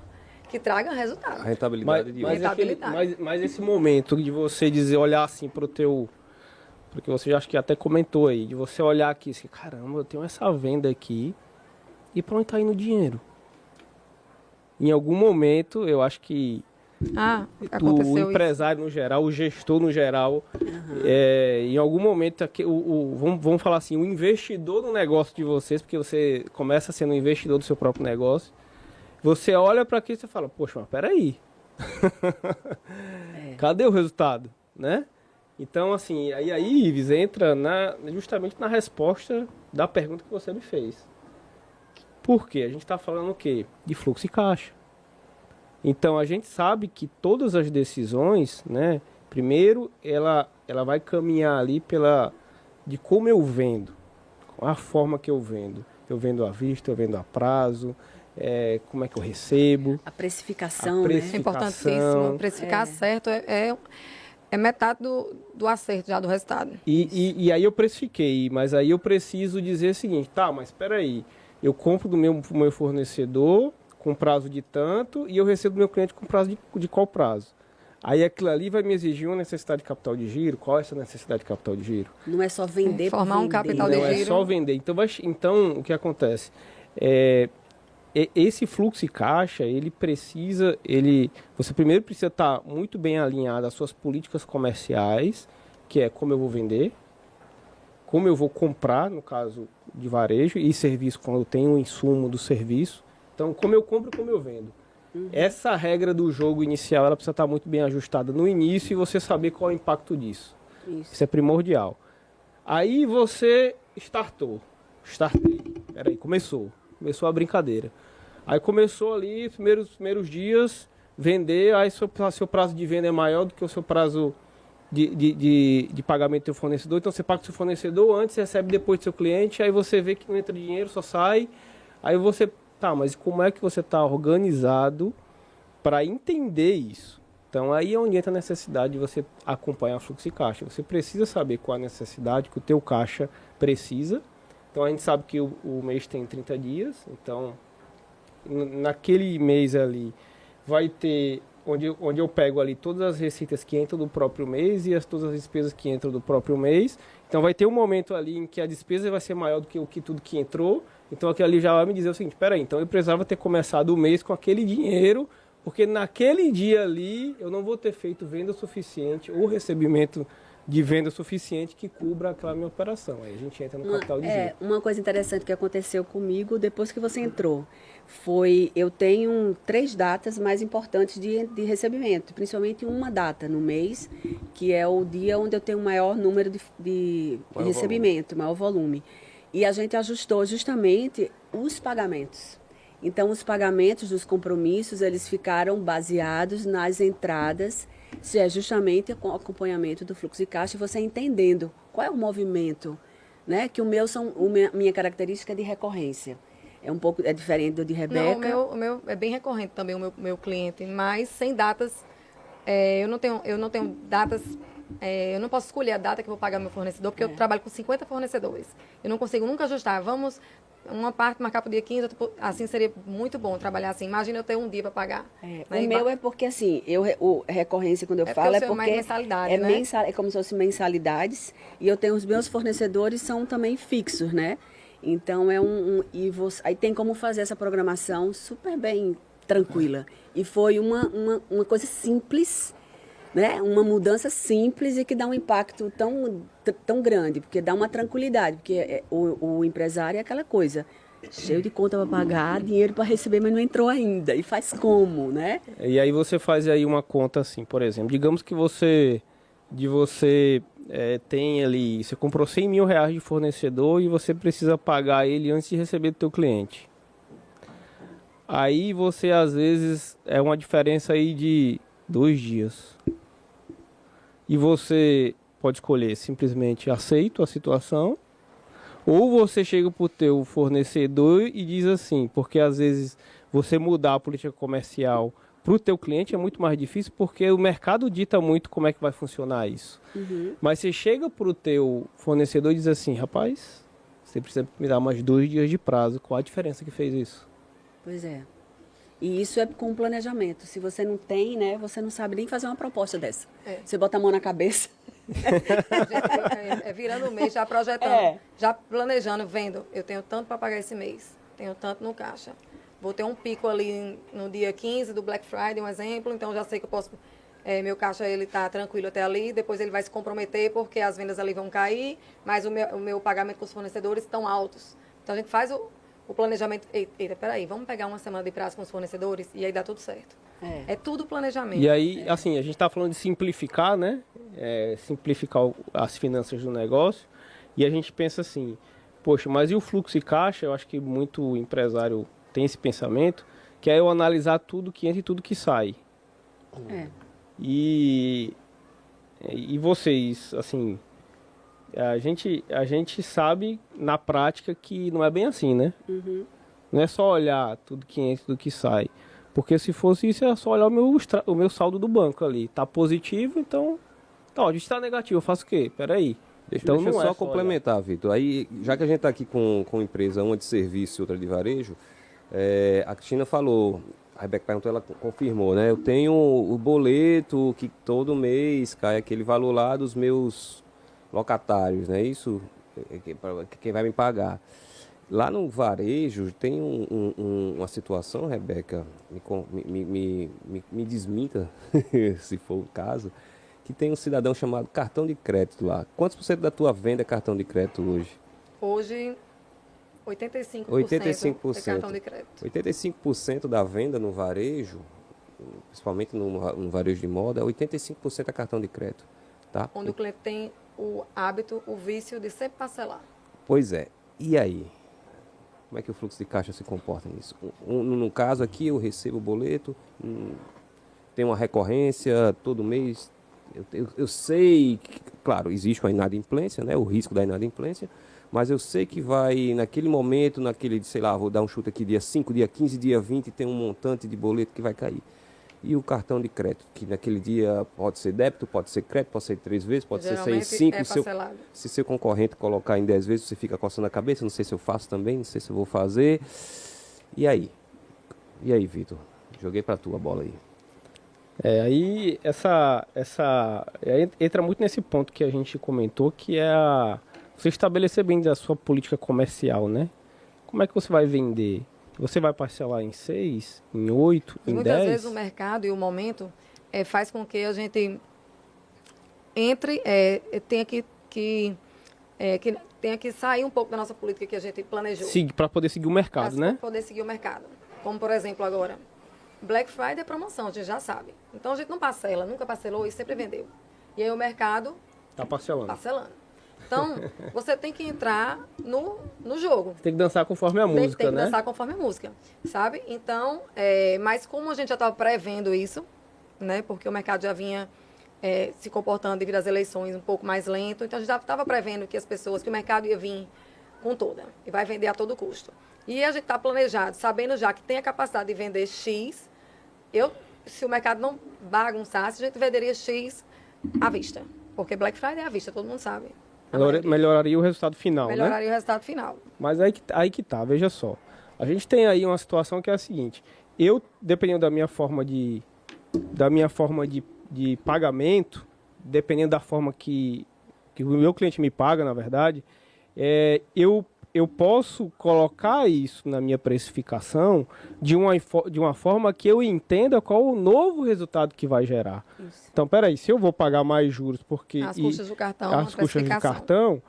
que traga resultado. A rentabilidade de hoje. Mas esse momento de você dizer, olhar assim para o teu... Porque você já acho que até comentou aí, de você olhar aqui assim, caramba, eu tenho essa venda aqui e para onde está indo o dinheiro? Em algum momento, eu acho que o empresário no geral, o gestor no geral, em algum momento, vamos falar assim, o investidor no negócio de vocês, porque você começa sendo um investidor do seu próprio negócio, você olha para aquilo e você fala, poxa, mas peraí, cadê o resultado, né? Então, assim, aí Ives, entra justamente na resposta da pergunta que você me fez. Por quê? A gente está falando o quê? De fluxo e caixa. Então, a gente sabe que todas as decisões, né? Primeiro, ela vai caminhar ali de como eu vendo, a forma que eu vendo. Eu vendo à vista, eu vendo a prazo, como é que eu recebo. A precificação, né? É importantíssimo. Precificar certo é metade do acerto já do resultado. E aí eu precifiquei, mas aí eu preciso dizer o seguinte, tá, mas espera aí. Eu compro do meu fornecedor com prazo de tanto e eu recebo do meu cliente com prazo de qual prazo? Aí aquilo ali vai me exigir uma necessidade de capital de giro. Qual é essa necessidade de capital de giro? Não é só vender para formar um capital de giro. Não é só vender. Então o que acontece? Esse fluxo e caixa, você primeiro precisa estar muito bem alinhado às suas políticas comerciais, que é como eu vou vender, como eu vou comprar, no caso de varejo, e serviço quando eu tenho o insumo do serviço. Então, como eu compro e como eu vendo. Essa regra do jogo inicial, ela precisa estar muito bem ajustada no início e você saber qual é o impacto disso. Isso é primordial. Aí você startei. Peraí, começou a brincadeira. Aí começou ali, os primeiros dias, vender, aí seu prazo de venda é maior do que o seu prazo de pagamento do seu fornecedor. Então você paga o seu fornecedor antes, recebe depois do seu cliente, aí você vê que não entra dinheiro, só sai. Aí você, tá, mas como é que você está organizado para entender isso? Então aí é onde entra a necessidade de você acompanhar fluxo e caixa. Você precisa saber qual a necessidade que o teu caixa precisa. Então a gente sabe que o mês tem 30 dias, então naquele mês ali vai ter onde eu pego ali todas as receitas que entram do próprio mês e todas as despesas que entram do próprio mês. Então vai ter um momento ali em que a despesa vai ser maior do que tudo que entrou. Então aquilo ali já vai me dizer o seguinte, peraí, então eu precisava ter começado o mês com aquele dinheiro, porque naquele dia ali eu não vou ter feito venda suficiente ou recebimento de venda suficiente que cubra aquela minha operação. Aí a gente entra no capital de giro. Uma coisa interessante que aconteceu comigo depois que você entrou foi, eu tenho 3 datas mais importantes de recebimento, principalmente uma data no mês, que é o dia onde eu tenho o maior número de recebimento, maior volume. E a gente ajustou justamente os pagamentos. Então, os pagamentos dos compromissos, eles ficaram baseados nas entradas, se é justamente com o acompanhamento do fluxo de caixa, você entendendo qual é o movimento, né? Que minha característica é de recorrência. É diferente do de Rebeca. Não, o meu é bem recorrente também, o meu cliente, mas sem datas. Eu não tenho datas. Eu não posso escolher a data que eu vou pagar meu fornecedor, porque eu trabalho com 50 fornecedores. Eu não consigo nunca ajustar. Vamos uma parte marcar para o dia 15, assim seria muito bom trabalhar assim. Imagina eu ter um dia para pagar. O meu é porque, assim, recorrência, quando eu falo, é porque mensalidade, né? É como se fossem mensalidades. E eu tenho os meus fornecedores, são também fixos, né? Então, aí tem como fazer essa programação super bem tranquila. E foi uma coisa simples, né? Uma mudança simples e que dá um impacto tão grande, porque dá uma tranquilidade, porque o empresário é aquela coisa, cheio de conta para pagar, dinheiro para receber, mas não entrou ainda, e faz como, né? E aí você faz aí uma conta assim, por exemplo, digamos que você tem ali, você comprou 100 mil reais de fornecedor e você precisa pagar ele antes de receber do teu cliente. Aí você, às vezes, é uma diferença aí de 2 dias. E você pode escolher simplesmente aceito a situação, ou você chega para o teu fornecedor e diz assim, porque às vezes você mudar a política comercial para o teu cliente é muito mais difícil, porque o mercado dita muito como é que vai funcionar isso. Uhum. Mas você chega para o teu fornecedor e diz assim, rapaz, você precisa me dar mais 2 dias de prazo. Qual a diferença que fez isso? Pois é. E isso é com planejamento. Se você não tem, né, você não sabe nem fazer uma proposta dessa. Você bota a mão na cabeça. Virando o mês, já projetando, já planejando, vendo. Eu tenho tanto para pagar esse mês, tenho tanto no caixa. Vou ter um pico ali no dia 15 do Black Friday, um exemplo, então já sei que eu posso... meu caixa ele está tranquilo até ali, depois ele vai se comprometer porque as vendas ali vão cair, mas o meu pagamento com os fornecedores estão altos. Então a gente faz o planejamento. Eita, peraí, vamos pegar uma semana de prazo com os fornecedores e aí dá tudo certo. É tudo planejamento. E aí, assim, a gente está falando de simplificar, né? Simplificar as finanças do negócio. E a gente pensa assim, poxa, mas e o fluxo de caixa? Eu acho que muito empresário tem esse pensamento, que é eu analisar tudo que entra e tudo que sai. E vocês, assim, a gente sabe na prática que não é bem assim, né? Uhum. Não é só olhar tudo que entra e tudo que sai. Porque se fosse isso, é só olhar o meu saldo do banco ali. Tá positivo, então... Tá, onde está negativo, eu faço o quê? Peraí. Deixa Então, eu não só complementar, Vitor. Aí, já que a gente está aqui com empresa, uma de serviço e outra de varejo, a Cristina falou, a Rebeca perguntou, ela confirmou, né? Eu tenho o boleto que todo mês cai aquele valor lá dos meus locatários, né? Isso, quem vai me pagar. Lá no varejo tem uma situação, Rebeca, me desminta, se for o caso, que tem um cidadão chamado cartão de crédito lá. Quantos por cento da tua venda é cartão de crédito hoje? Hoje, 85%, 85%. é cartão de crédito. 85% da venda no varejo, principalmente no varejo de moda, 85% é cartão de crédito. Tá? Onde o cliente tem o hábito, o vício de sempre parcelar. Pois é. E aí? Como é que o fluxo de caixa se comporta nisso? No caso aqui, eu recebo o boleto, tem uma recorrência todo mês. Eu sei que, claro, existe uma inadimplência, né? O risco da inadimplência, mas eu sei que vai, naquele momento, sei lá, vou dar um chute aqui, dia 5, dia 15, dia 20, tem um montante de boleto que vai cair. E o cartão de crédito, que naquele dia pode ser débito, pode ser crédito, pode ser 3 vezes, pode ser 5. Se seu concorrente colocar em 10 vezes, você fica coçando a cabeça, não sei se eu faço também, não sei se eu vou fazer. E aí? E aí, Vitor? Joguei para tu a bola aí. Aí aí entra muito nesse ponto que a gente comentou, que é você estabelecer bem a sua política comercial, né? Como é que você vai vender? Você vai parcelar em 6, em 8, E em muitas 10? vezes o mercado e o momento faz com que a gente entre, tenha que sair um pouco da nossa política que a gente planejou. Para poder seguir o mercado, né? Para poder seguir o mercado. Como, por exemplo, agora, Black Friday é promoção, a gente já sabe. Então, a gente não parcela, nunca parcelou e sempre vendeu. E aí o mercado Tá parcelando. parcelando. Então, você tem que entrar no jogo. Tem que dançar conforme a música, Tem que né? dançar conforme a música, sabe? Então, mas como a gente já estava prevendo isso, né? Porque o mercado já vinha se comportando devido às eleições um pouco mais lento, então a gente já estava prevendo que que o mercado ia vir com toda e vai vender a todo custo. E a gente está planejado, sabendo já que tem a capacidade de vender X, se o mercado não bagunçasse, a gente venderia X à vista. Porque Black Friday é à vista, todo mundo sabe. Melhoraria o resultado final, né? Melhoraria o resultado final. Mas aí que tá, veja só. A gente tem aí uma situação que é a seguinte. Dependendo da minha forma de pagamento, dependendo da forma que o meu cliente me paga, na verdade, eu posso colocar isso na minha precificação de uma forma que eu entenda qual o novo resultado que vai gerar. Isso. Então, peraí, se eu vou pagar mais juros porque... As custas do cartão, as custas do cartão,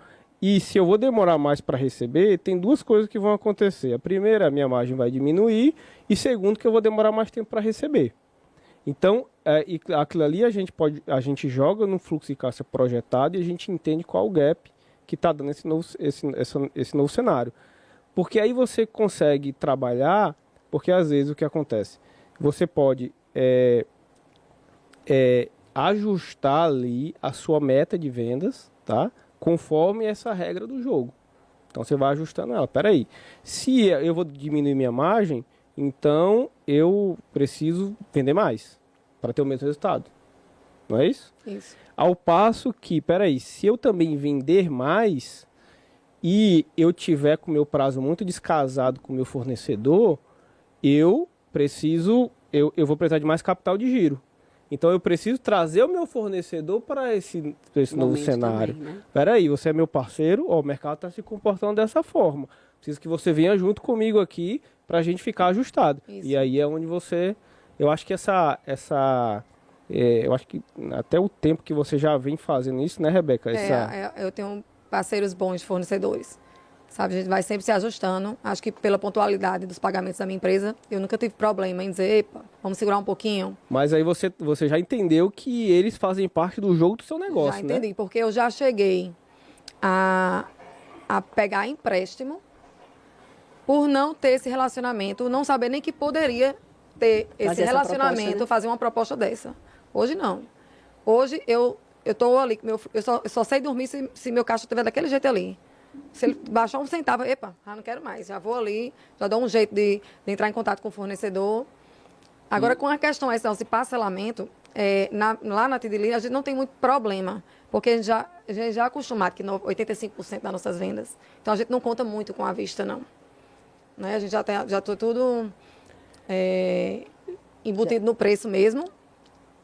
e se eu vou demorar mais para receber, tem duas coisas que vão acontecer. A primeira, a minha margem vai diminuir, e segundo, que eu vou demorar mais tempo para receber. Então, aquilo ali a gente joga no fluxo de caixa projetado e a gente entende qual o gap que está dando esse novo cenário. Porque aí você consegue trabalhar, porque às vezes o que acontece? Você pode ajustar ali a sua meta de vendas, tá? Conforme essa regra do jogo. Então você vai ajustando ela. Peraí, se eu vou diminuir minha margem, então eu preciso vender mais para ter o mesmo resultado. Não é isso? Isso. Ao passo que, peraí, se eu também vender mais e eu tiver com o meu prazo muito descasado com o meu fornecedor, eu vou precisar de mais capital de giro. Então eu preciso trazer o meu fornecedor para esse novo cenário. Também, né? Peraí, você é meu parceiro, o mercado está se comportando dessa forma. Preciso que você venha junto comigo aqui para a gente ficar ajustado. Isso. E aí é onde eu acho que eu acho que até o tempo que você já vem fazendo isso, né, Rebeca? Eu tenho parceiros bons de fornecedores. Sabe, a gente vai sempre se ajustando. Acho que pela pontualidade dos pagamentos da minha empresa, eu nunca tive problema em dizer, epa, vamos segurar um pouquinho. Mas aí você já entendeu que eles fazem parte do jogo do seu negócio, Já entendi, né? porque eu já cheguei a pegar empréstimo por não ter esse relacionamento, não saber nem que poderia ter esse Fazer essa relacionamento, proposta, né? fazer uma proposta dessa. Hoje não. Hoje eu estou ali, eu só sei dormir se meu caixa estiver daquele jeito ali. Se ele baixar um centavo, epa, já não quero mais. Já vou ali, já dou um jeito de entrar em contato com o fornecedor. Agora, com a questão de parcelamento, lá na Tidili, a gente não tem muito problema, porque a gente já é acostumado que 85% das nossas vendas. Então, a gente não conta muito com a vista, não. Né? A gente já está tudo embutido no preço mesmo.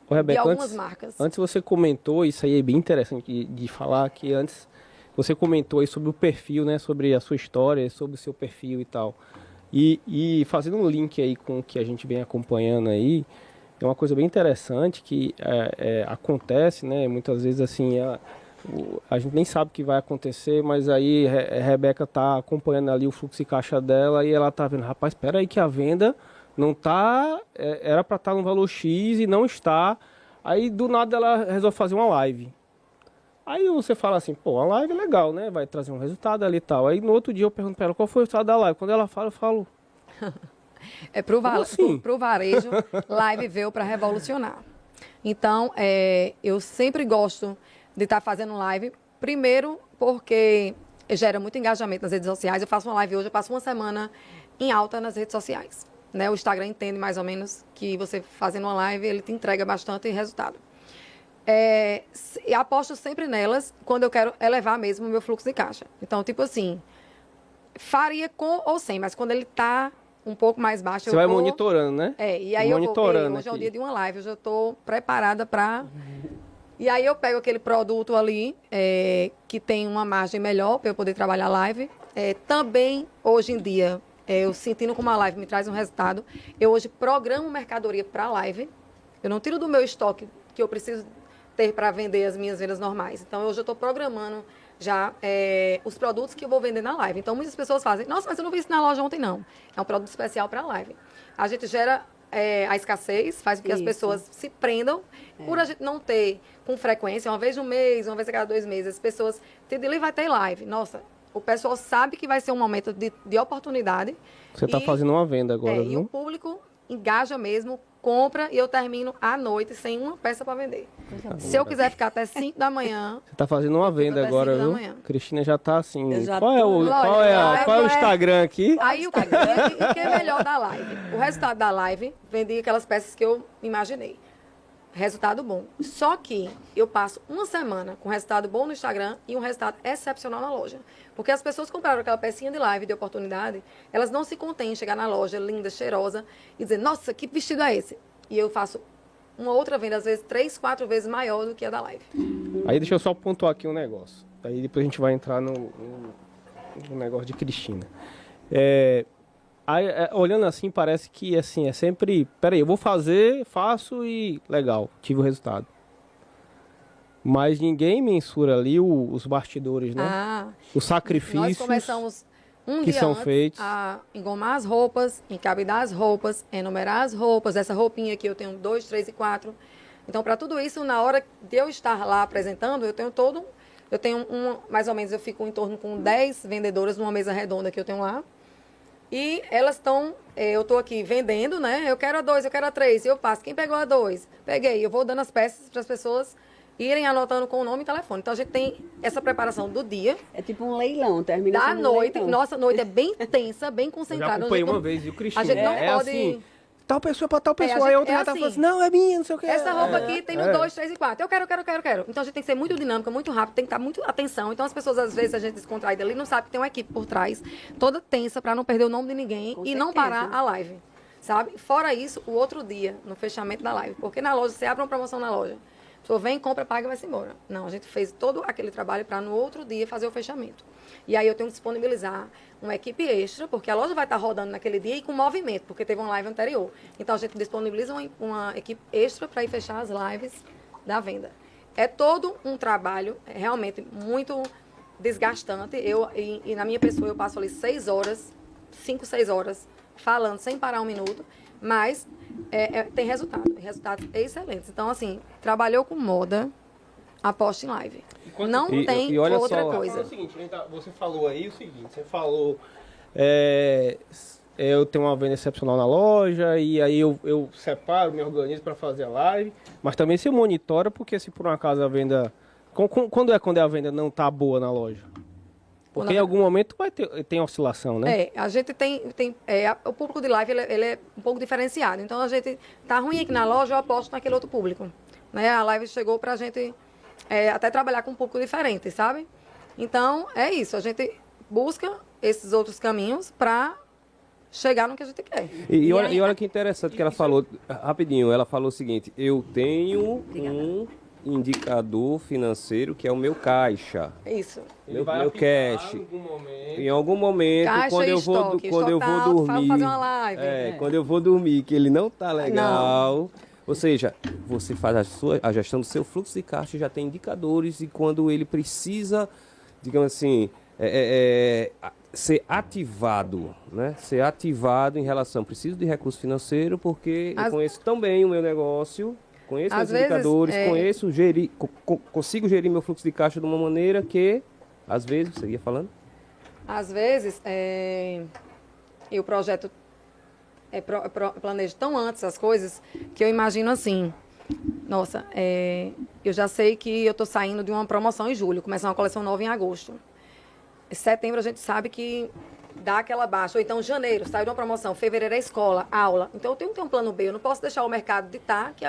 Ô, Rebeca, de algumas marcas. Antes você comentou, isso aí é bem interessante de falar, que antes você comentou aí sobre o perfil, né? Sobre a sua história, sobre o seu perfil e tal. E fazendo um link aí com o que a gente vem acompanhando aí, é uma coisa bem interessante que acontece, né? Muitas vezes assim, a gente nem sabe o que vai acontecer, mas aí a Rebeca tá acompanhando ali o fluxo de caixa dela e ela tá vendo, rapaz, espera aí que a venda não tá, era para estar no valor X e não está. Aí do nada ela resolve fazer uma live. Aí você fala assim, pô, a live é legal, né? Vai trazer um resultado ali e tal. Aí no outro dia eu pergunto para ela qual foi o resultado da live. Quando ela fala, eu falo... Pro varejo, live veio para revolucionar. Então, eu sempre gosto de estar fazendo live. Primeiro, porque gera muito engajamento nas redes sociais. Eu faço uma live hoje, eu passo uma semana em alta nas redes sociais. Né? O Instagram entende mais ou menos que você fazendo uma live, ele te entrega bastante resultado. Eu aposto sempre nelas quando eu quero elevar mesmo o meu fluxo de caixa. Então, tipo assim, faria com ou sem, mas quando ele está um pouco mais baixa. Você vai monitorando, né? E aí monitorando hoje é o aqui. dia de uma live, eu já estou preparada para... E aí eu pego aquele produto ali, que tem uma margem melhor para eu poder trabalhar live. Também, hoje em dia, eu sentindo como a live me traz um resultado, eu hoje programo mercadoria para live. Eu não tiro do meu estoque que eu preciso ter para vender as minhas vendas normais. Então, hoje eu estou programando já os produtos que eu vou vender na live. Então, muitas pessoas fazem, nossa, mas eu não vi isso na loja ontem, não. É um produto especial para a live. A gente gera a escassez, faz com que as pessoas se prendam, por a gente não ter com frequência, uma vez no mês, uma vez a cada 2 meses, as pessoas, Tidili vai ter live. Nossa, o pessoal sabe que vai ser um momento de oportunidade. Você está fazendo uma venda agora, viu? E o público engaja mesmo, compra e eu termino à noite sem uma peça para vender. Se eu quiser ficar até 5 da manhã... Você está fazendo uma venda agora, viu? Cristina já está assim... Qual é o Instagram aqui? Aí o que é melhor da live? O resultado da live, vendi aquelas peças que eu imaginei. Resultado bom. Só que eu passo uma semana com resultado bom no Instagram e um resultado excepcional na loja. Porque as pessoas compraram aquela pecinha de live de oportunidade, elas não se contêm em chegar na loja linda, cheirosa e dizer, nossa, que vestido é esse? E eu faço uma outra venda, às vezes 3, 4 vezes maior do que a da live. Aí deixa eu só pontuar aqui um negócio. Aí depois a gente vai entrar no negócio de Cristina. Olhando assim, parece que assim, é sempre... Peraí, eu vou fazer, faço e legal, tive o resultado. Mas ninguém mensura ali os bastidores, né? Os sacrifícios nós começamos um que dia são antes feitos. A engomar as roupas, encabidar as roupas, enumerar as roupas. Essa roupinha aqui eu tenho 2, 3 e 4. Então, para tudo isso, na hora de eu estar lá apresentando, eu tenho mais ou menos, eu fico em torno com 10 vendedoras numa mesa redonda que eu tenho lá. E elas estão, eu estou aqui vendendo, né? Eu quero a 2, eu quero a 3. E eu passo, quem pegou a 2? Peguei. Eu vou dando as peças para as pessoas irem anotando com o nome e telefone. Então, a gente tem essa preparação do dia. É tipo um leilão, termina da sendo noite. leilão. Nossa, a noite é bem tensa, bem Eu já concentrada. acompanhei uma vez, viu, Cristina? A gente não pode... assim, tal pessoa para tal pessoa. a Aí gente- outra já tá assim, falando assim, não, é minha, não sei o que. Essa roupa aqui tem no 2, 3 e 4. Eu quero. Então a gente tem que ser muito dinâmica, muito rápido, tem que estar muito atenção. Então as pessoas, às vezes, a gente descontrai dali, não sabe que tem uma equipe por trás, toda tensa, para não perder o nome de ninguém Com e não certeza. parar a live. Sabe? Fora isso, o outro dia, no fechamento da live. Porque na loja, você abre uma promoção na loja. A pessoa vem, compra, paga e vai-se embora. Não, a gente fez todo aquele trabalho para no outro dia fazer o fechamento. E aí eu tenho que disponibilizar uma equipe extra, porque a loja vai estar rodando naquele dia e com movimento, porque teve uma live anterior. Então a gente disponibiliza uma equipe extra para ir fechar as lives da venda. É todo um trabalho realmente muito desgastante. E na minha pessoa eu passo ali 6 horas, 5, 6 horas, falando sem parar um minuto, mas tem resultados excelentes. Então, assim, trabalhou com moda, aposta em live. Não tem olha outra só, coisa. fala o seguinte, você falou aí o seguinte, você falou, eu tenho uma venda excepcional na loja, e aí eu separo, me organizo para fazer a live, mas também você monitora, porque se por um acaso a venda... Quando a venda não tá boa na loja? Porque em algum momento tem oscilação, né? A gente tem o público de live ele é um pouco diferenciado. Então, a gente tá ruim aqui na loja, eu aposto naquele outro público. Né? A live chegou pra gente até trabalhar com um público diferente, sabe? Então, é isso. A gente busca esses outros caminhos para chegar no que a gente quer. E olha que interessante que ela falou, rapidinho, ela falou o seguinte, eu tenho um indicador financeiro que é o meu caixa. Isso. Meu cash. Em algum momento, Caixa quando e eu vou, estoque. quando eu Estoque vou tá alto, dormir, fazer uma live. quando eu vou dormir, que ele não tá legal, ou seja, você faz a gestão do seu fluxo de caixa, já tem indicadores e quando ele precisa, digamos assim, ser ativado, né? Ser ativado em relação, preciso de recurso financeiro porque eu conheço tão bem o meu negócio, conheço os indicadores, consigo gerir meu fluxo de caixa de uma maneira que, às vezes, você ia falando? Às vezes, eu projeto, planejo tão antes as coisas que eu imagino assim, nossa, eu já sei que eu estou saindo de uma promoção em julho, começar uma coleção nova em agosto. Em setembro a gente sabe que dá aquela baixa, ou então janeiro, saiu de uma promoção, fevereiro é escola, aula. Então eu tenho que ter um plano B, eu não posso deixar o mercado ditar que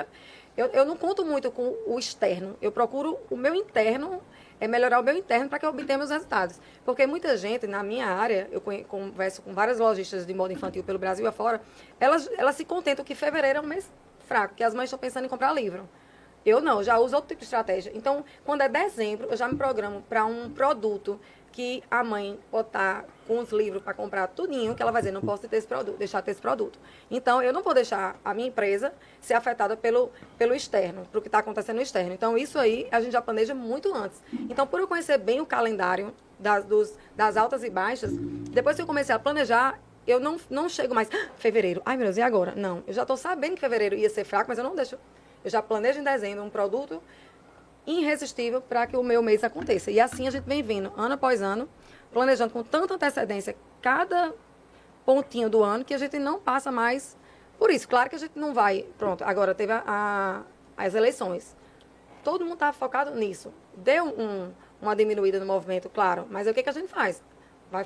Eu não conto muito com o externo. Eu procuro o meu interno, melhorar o meu interno para que eu obtenha meus resultados. Porque muita gente, na minha área, eu converso com várias lojistas de moda infantil pelo Brasil afora, elas se contentam que fevereiro é um mês fraco, que as mães estão pensando em comprar livro. Eu não, eu já uso outro tipo de estratégia. Então, quando é dezembro, eu já me programo para um produto que a mãe botar com os livros para comprar tudinho, que ela vai dizer, não posso ter esse produto, deixar de ter esse produto. Então, eu não vou deixar a minha empresa ser afetada pelo externo, pelo que está acontecendo no externo. Então, isso aí a gente já planeja muito antes. Então, por eu conhecer bem o calendário das altas e baixas, depois que eu comecei a planejar, eu não chego mais, fevereiro, ai meu Deus, e agora? Não, eu já estou sabendo que fevereiro ia ser fraco, mas eu não deixo. Eu já planejo em dezembro um produto irresistível para que o meu mês aconteça. E assim a gente vem vindo, ano após ano, planejando com tanta antecedência cada pontinho do ano que a gente não passa mais por isso. Claro que a gente não vai... Pronto, agora teve as eleições. Todo mundo está focado nisso. Deu uma diminuída no movimento, claro. Mas o que a gente faz?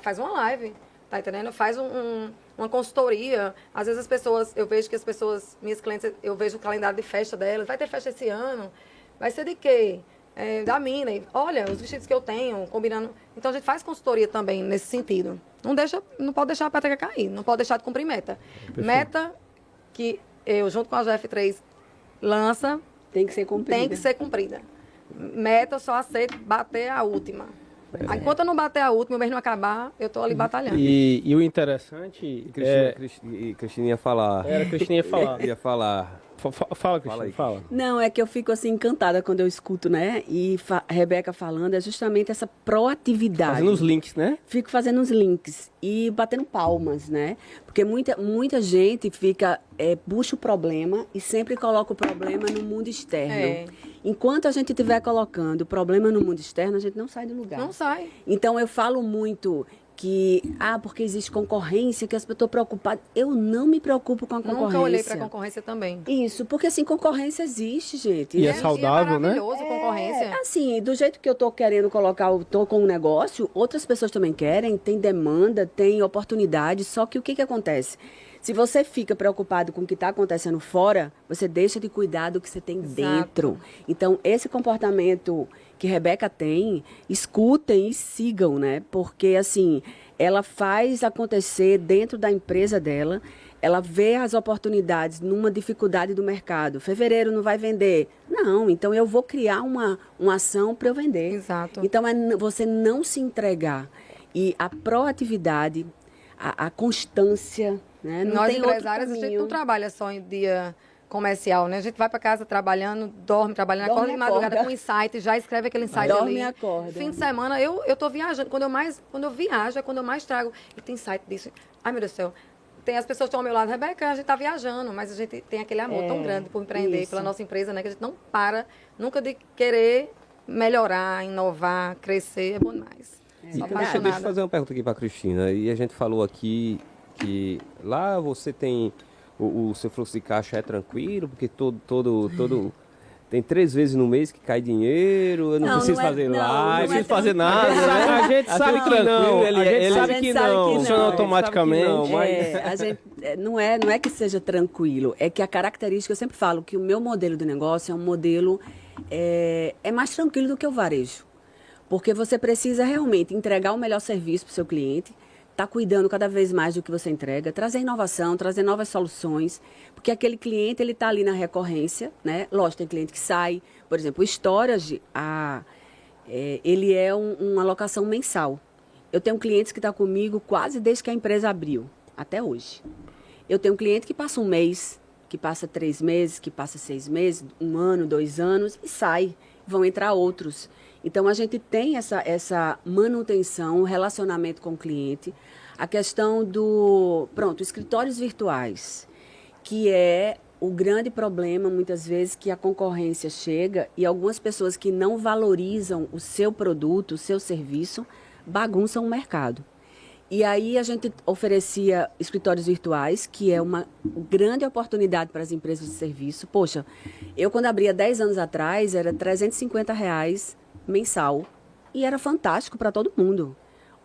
Faz uma live, tá entendendo? Faz uma consultoria. Às vezes as pessoas, eu vejo que as pessoas, minhas clientes, eu vejo o calendário de festa delas. Vai ter festa esse ano? Vai ser de quê? Da mina. Olha, os vestidos que eu tenho, combinando. Então, a gente faz consultoria também nesse sentido. Não pode deixar a peteca cair. Não pode deixar de cumprir meta. Perfeito. Meta que eu, junto com a GF3, lança... Tem que ser cumprida. Tem que ser cumprida. Meta, eu só aceito bater a última. Enquanto eu não bater a última, o mês não acabar, eu estou ali batalhando. E o interessante... Cristina ia falar. Cristina ia falar. Ia falar... Fala, Cristina, fala. Não, é que eu fico assim encantada quando eu escuto, né? E a Rebeca falando, é justamente essa proatividade. Fazendo os links, né? Fico fazendo os links e batendo palmas, né? Porque muita gente puxa o problema e sempre coloca o problema no mundo externo. Enquanto a gente estiver colocando o problema no mundo externo, a gente não sai do lugar. Não sai. Então, eu falo muito... porque existe concorrência, que eu estou preocupada. Eu não me preocupo com a concorrência. Nunca olhei para a concorrência também. Isso, porque assim, concorrência existe, gente. E é saudável, né? É maravilhoso concorrência. Assim, do jeito que eu estou querendo colocar, estou com um negócio, outras pessoas também querem, tem demanda, tem oportunidade, só que o que acontece? Se você fica preocupado com o que está acontecendo fora, você deixa de cuidar do que você tem dentro. Então, esse comportamento que Rebeca tem, escutem e sigam, né? Porque, assim, ela faz acontecer dentro da empresa dela, ela vê as oportunidades numa dificuldade do mercado. Fevereiro não vai vender. Não, então eu vou criar uma ação para eu vender. Exato. Então, você não se entregar. E a proatividade, a constância, né? Não Nós, tem outro empresários, a gente caminho. não trabalha só em dia comercial, né? A gente vai para casa trabalhando, dorme, trabalhando, acorda de madrugada com insight, já escreve aquele insight Dorme ali. e acorda. Fim de semana, eu tô viajando. Quando eu viajo, é quando eu mais trago. E tem insight disso. Ai, meu Deus do céu. Tem as pessoas que estão ao meu lado, Rebeca, a gente tá viajando, mas a gente tem aquele amor tão grande por empreender, isso. pela nossa empresa, né? Que a gente não para nunca de querer melhorar, inovar, crescer. É bom demais. Sou apaixonada. Deixa eu fazer uma pergunta aqui para a Cristina. E a gente falou aqui que lá você tem... O seu fluxo de caixa é tranquilo, porque todo tem 3 vezes no mês que cai dinheiro, eu não preciso fazer live, não preciso fazer nada, né? A gente sabe que não, ele sabe que não, funciona automaticamente. Não é que seja tranquilo, é que a característica, eu sempre falo que o meu modelo de negócio é um modelo mais tranquilo do que o varejo, porque você precisa realmente entregar o melhor serviço para o seu cliente, está cuidando cada vez mais do que você entrega, trazer inovação, trazer novas soluções, porque aquele cliente ele está ali na recorrência, né? Lógico, tem cliente que sai, por exemplo, o Storage, ele é uma alocação mensal. Eu tenho clientes que estão comigo quase desde que a empresa abriu, até hoje. Eu tenho cliente que passa um mês, que passa 3 meses, que passa 6 meses, 1 ano, 2 anos e sai, vão entrar outros. Então, a gente tem essa manutenção, o relacionamento com o cliente. A questão escritórios virtuais, que é o grande problema, muitas vezes, que a concorrência chega e algumas pessoas que não valorizam o seu produto, o seu serviço, bagunçam o mercado. E aí a gente oferecia escritórios virtuais, que é uma grande oportunidade para as empresas de serviço. Poxa, eu quando abria 10 anos atrás, era R$350 mensal e era fantástico para todo mundo.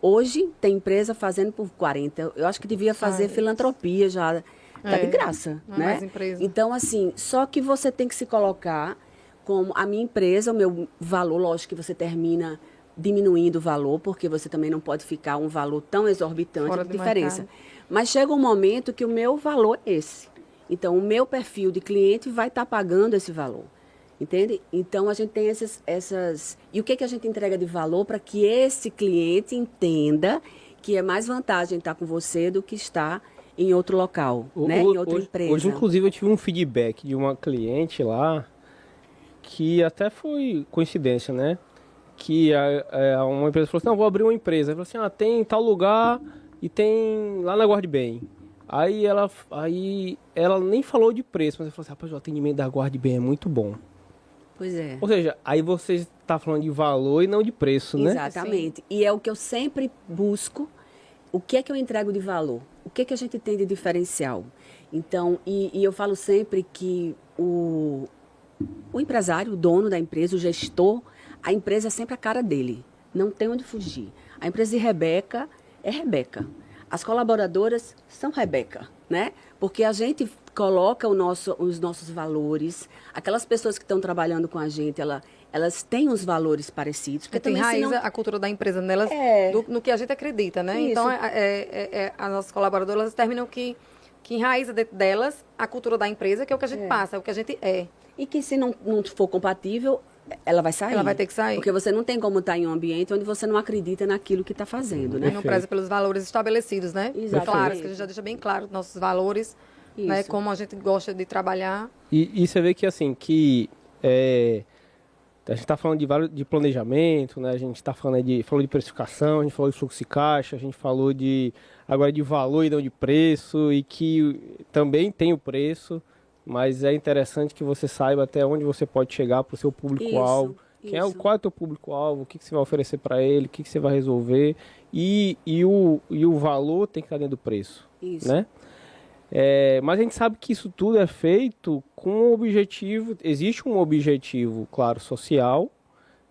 Hoje tem empresa fazendo por 40. Eu acho que devia fazer filantropia já Tá de graça, não é né? mais empresa. Então, assim, só que você tem que se colocar como a minha empresa, o meu valor, lógico que você termina diminuindo o valor, porque você também não pode ficar um valor tão exorbitante Fora de do diferença. mercado. Mas chega um momento que o meu valor é esse. Então, o meu perfil de cliente vai estar pagando esse valor. Entende? Então, a gente tem essas... E o que, que a gente entrega de valor para que esse cliente entenda que é mais vantagem estar com você do que estar em outro local, né? Em outra empresa. Hoje, inclusive, eu tive um feedback de uma cliente lá, que até foi coincidência, né? Que uma empresa falou assim, não, vou abrir uma empresa. Ela falou assim, tem em tal lugar e tem lá na Guarde Bem. Aí ela nem falou de preço, mas ela falou assim, rapaz, o atendimento da Guarde Bem é muito bom. Pois é. Ou seja, aí você está falando de valor e não de preço, né? Exatamente. E é o que eu sempre busco. O que é que eu entrego de valor? O que é que a gente tem de diferencial? Então, e eu falo sempre que o empresário, o dono da empresa, o gestor, a empresa é sempre a cara dele. Não tem onde fugir. A empresa de Rebeca é Rebeca. As colaboradoras são Rebeca, né? Porque a gente coloca os nossos valores. Aquelas pessoas que estão trabalhando com a gente, elas têm os valores parecidos. Porque Tem também, raiz senão... a cultura da empresa nelas, no que a gente acredita, né? Isso. Então, as nossas colaboradoras terminam que enraiza dentro delas a cultura da empresa, que é o que a gente passa, é o que a gente é. E que se não for compatível, ela vai sair. Ela vai ter que sair. Porque você não tem como estar em um ambiente onde você não acredita naquilo que está fazendo, né? E não preza pelos valores estabelecidos, né? Exatamente. Claros, que a gente já deixa bem claro nossos valores, né? Isso. Como a gente gosta de trabalhar. E você vê que assim, a gente está falando de planejamento, né? A gente está falando falou de precificação, a gente falou de fluxo de caixa, a gente falou agora de valor e não de preço, e que também tem o preço, mas é interessante que você saiba até onde você pode chegar para o seu público-alvo. Qual é o teu público-alvo, o que você vai oferecer para ele, o que você vai resolver, e o valor tem que estar dentro do preço. Isso. Né? Mas a gente sabe que isso tudo é feito com um objetivo, existe um objetivo, claro, social,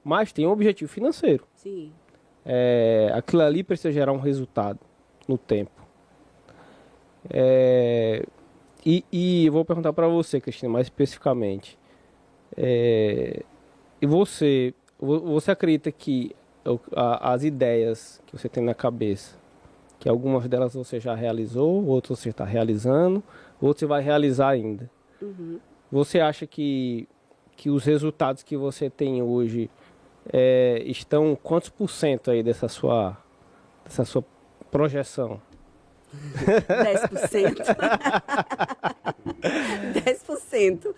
mas tem um objetivo financeiro. Sim. Aquilo ali precisa gerar um resultado no tempo. E eu vou perguntar para você, Cristina, mais especificamente. E você acredita que as ideias que você tem na cabeça, que algumas delas você já realizou, outras você está realizando, outras você vai realizar ainda. Uhum. Você acha que os resultados que você tem hoje estão quantos por cento aí dessa sua projeção? 10%. 10%.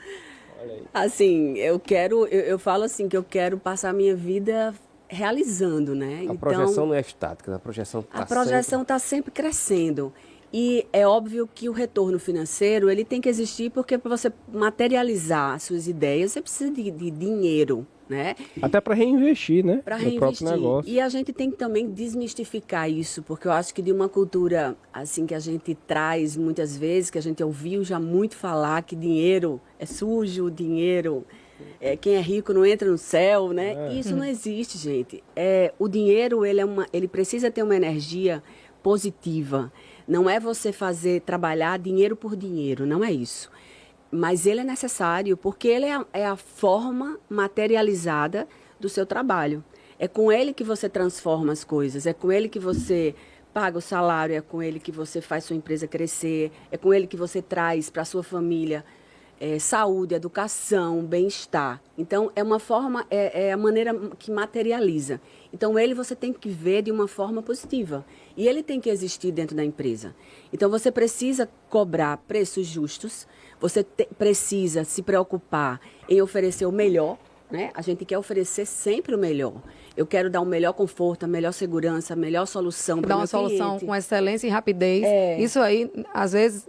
Olha aí. Assim, eu falo assim que eu quero passar a minha vida realizando, né? A projeção não é estática, a projeção está A projeção está sempre crescendo. E é óbvio que o retorno financeiro ele tem que existir porque para você materializar as suas ideias, você precisa de dinheiro, né? Até para reinvestir, né? Para No próprio reinvestir. negócio. E a gente tem que também desmistificar isso, porque eu acho que de uma cultura assim que a gente traz muitas vezes, que a gente ouviu já muito falar que dinheiro é sujo, dinheiro... quem é rico não entra no céu, né? Isso não existe, gente. O dinheiro, ele precisa ter uma energia positiva. Não é você trabalhar dinheiro por dinheiro, não é isso. Mas ele é necessário porque ele é a forma materializada do seu trabalho. É com ele que você transforma as coisas, é com ele que você paga o salário, é com ele que você faz sua empresa crescer, é com ele que você traz para a sua família saúde, educação, bem-estar. Então, é uma forma, é a maneira que materializa. Então, você tem que ver de uma forma positiva. E ele tem que existir dentro da empresa. Então, você precisa cobrar preços justos, você precisa se preocupar em oferecer o melhor, né? A gente quer oferecer sempre o melhor. Eu quero dar o melhor conforto, a melhor segurança, a melhor solução para o meu cliente. Dar uma solução com excelência e rapidez. Isso aí, às vezes...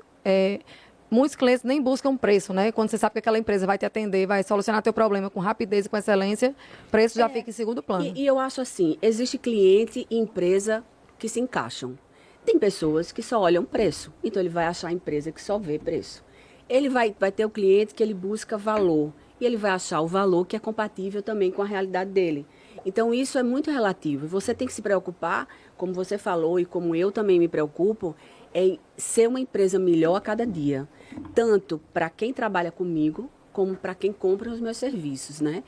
Muitos clientes nem buscam preço, né? Quando você sabe que aquela empresa vai te atender, vai solucionar teu problema com rapidez e com excelência, preço já fica em segundo plano. E eu acho assim, existe cliente e empresa que se encaixam. Tem pessoas que só olham preço, então ele vai achar a empresa que só vê preço. Ele vai ter o cliente que ele busca valor, e ele vai achar o valor que é compatível também com a realidade dele. Então, isso é muito relativo. Você tem que se preocupar, como você falou e como eu também me preocupo, é ser uma empresa melhor a cada dia, tanto para quem trabalha comigo, como para quem compra os meus serviços, né?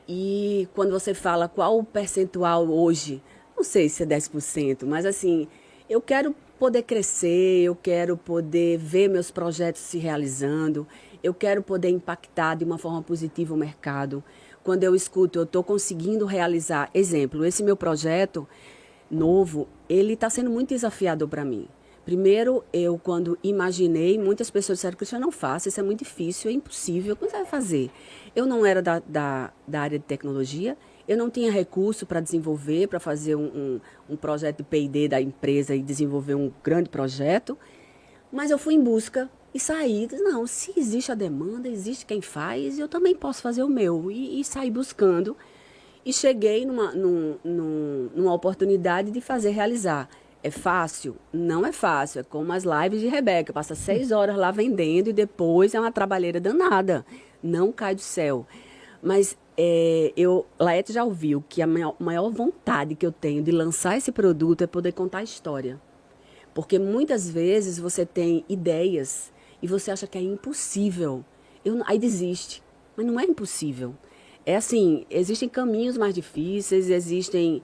E quando você fala qual o percentual hoje, não sei se é 10%, mas assim, eu quero poder crescer, eu quero poder ver meus projetos se realizando, eu quero poder impactar de uma forma positiva o mercado. Quando eu escuto, eu estou conseguindo realizar, exemplo, esse meu projeto novo, ele está sendo muito desafiador para mim. Primeiro, eu quando imaginei, muitas pessoas disseram, Cristiane, não faça, isso é muito difícil, é impossível, como você vai fazer? Eu não era da área de tecnologia, eu não tinha recurso para desenvolver, para fazer um projeto de P&D da empresa e desenvolver um grande projeto, mas eu fui em busca e saí, disse, não, se existe a demanda, existe quem faz, eu também posso fazer o meu, e saí buscando, e cheguei numa oportunidade de fazer realizar. É fácil? Não é fácil. É como as lives de Rebeca. Passa 6 horas lá vendendo e depois é uma trabalheira danada. Não cai do céu. Mas Laete já ouviu que a maior vontade que eu tenho de lançar esse produto é poder contar a história. Porque muitas vezes você tem ideias e você acha que é impossível. Aí desiste. Mas não é impossível. É assim, existem caminhos mais difíceis, existem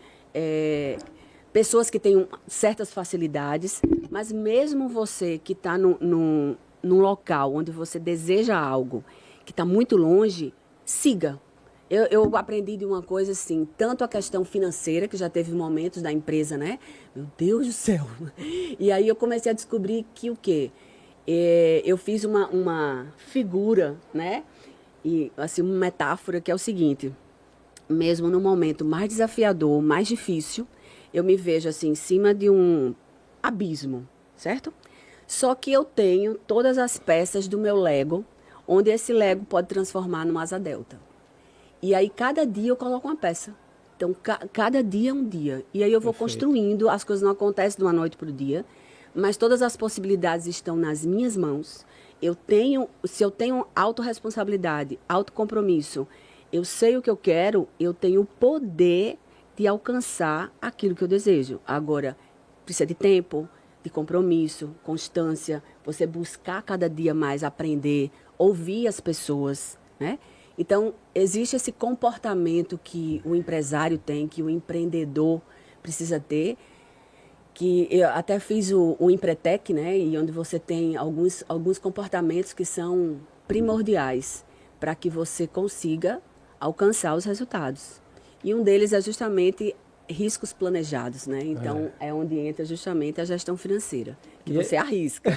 pessoas que têm certas facilidades, mas mesmo você que está num local onde você deseja algo que está muito longe, siga. Eu aprendi de uma coisa assim, tanto a questão financeira, que já teve momentos da empresa, né? Meu Deus do céu! E aí eu comecei a descobrir que o quê? Eu fiz uma figura, né? E assim, uma metáfora que é o seguinte, mesmo no momento mais desafiador, mais difícil, eu me vejo assim em cima de um abismo, certo? Só que eu tenho todas as peças do meu Lego, onde esse Lego pode transformar numa asa delta. E aí cada dia eu coloco uma peça. Então cada dia é um dia. E aí eu vou construindo, as coisas não acontecem de uma noite para o dia, mas todas as possibilidades estão nas minhas mãos. Se eu tenho autorresponsabilidade, autocompromisso, eu sei o que eu quero, eu tenho o poder de alcançar aquilo que eu desejo. Agora, precisa de tempo, de compromisso, constância, você buscar cada dia mais aprender, ouvir as pessoas, né? Então, existe esse comportamento que o empresário tem, que o empreendedor precisa ter, que eu até fiz o Empretec, né? E onde você tem alguns comportamentos que são primordiais para que você consiga alcançar os resultados. E um deles é justamente riscos planejados, né? Então, é onde entra justamente a gestão financeira, que você arrisca.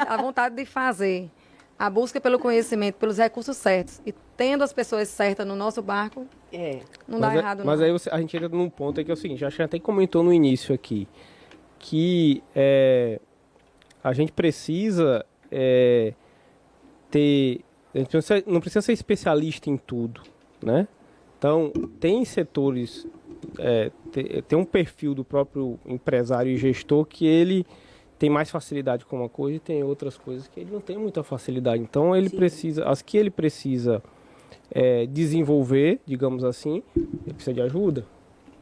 A vontade de fazer, a busca pelo conhecimento, pelos recursos certos e tendo as pessoas certas no nosso barco, não dá errado, não. Mas aí a gente entra num ponto aí que é o seguinte, a gente até comentou no início aqui, que a gente precisa ter... A gente não precisa ser especialista em tudo, né? Então, tem setores, tem um perfil do próprio empresário e gestor que ele tem mais facilidade com uma coisa e tem outras coisas que ele não tem muita facilidade. Então, ele precisa, as que ele precisa desenvolver, digamos assim, ele precisa de ajuda.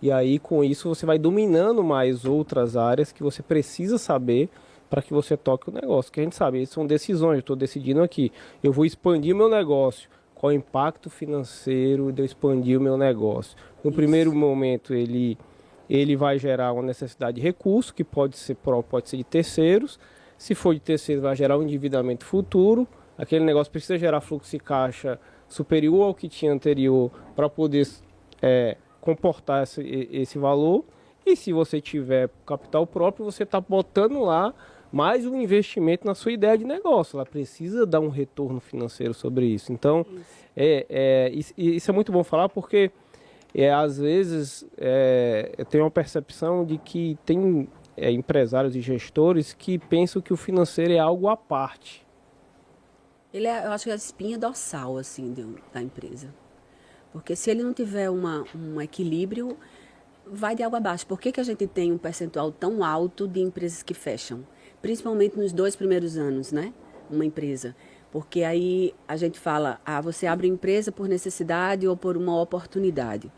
E aí, com isso, você vai dominando mais outras áreas que você precisa saber para que você toque o negócio. Que a gente sabe, são decisões, eu estou decidindo aqui, eu vou expandir meu negócio. Qual o impacto financeiro de eu expandir o meu negócio? No primeiro momento, ele vai gerar uma necessidade de recurso, que pode ser de terceiros. Se for de terceiros, vai gerar um endividamento futuro. Aquele negócio precisa gerar fluxo de caixa superior ao que tinha anterior para poder comportar esse valor. E se você tiver capital próprio, você está botando lá mais um investimento na sua ideia de negócio. Ela precisa dar um retorno financeiro sobre isso. Então, isso é muito bom falar porque, às vezes, eu tenho uma percepção de que tem empresários e gestores que pensam que o financeiro é algo à parte. Eu acho que é a espinha dorsal assim, da empresa. Porque se ele não tiver um equilíbrio, vai de água abaixo. Por que a gente tem um percentual tão alto de empresas que fecham? Principalmente nos 2 primeiros anos, né? Uma empresa. Porque aí a gente fala, você abre empresa por necessidade ou por uma oportunidade.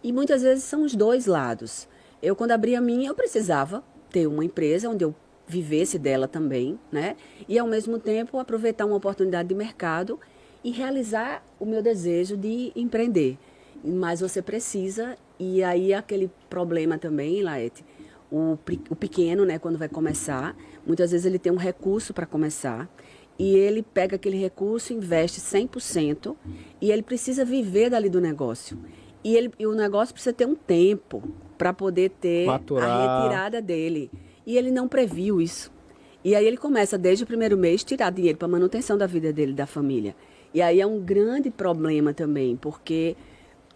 E muitas vezes são os dois lados. Eu, quando abri a minha, eu precisava ter uma empresa onde eu vivesse dela também, né? E ao mesmo tempo aproveitar uma oportunidade de mercado e realizar o meu desejo de empreender. Mas você precisa, e aí aquele problema também, Laete, o pequeno, né, quando vai começar, muitas vezes ele tem um recurso para começar, e ele pega aquele recurso, investe 100%, e ele precisa viver dali do negócio. E o negócio precisa ter um tempo para poder ter Maturar. a retirada dele. E ele não previu isso. E aí ele começa, desde o primeiro mês, tirar dinheiro para manutenção da vida dele, da família. E aí é um grande problema também, porque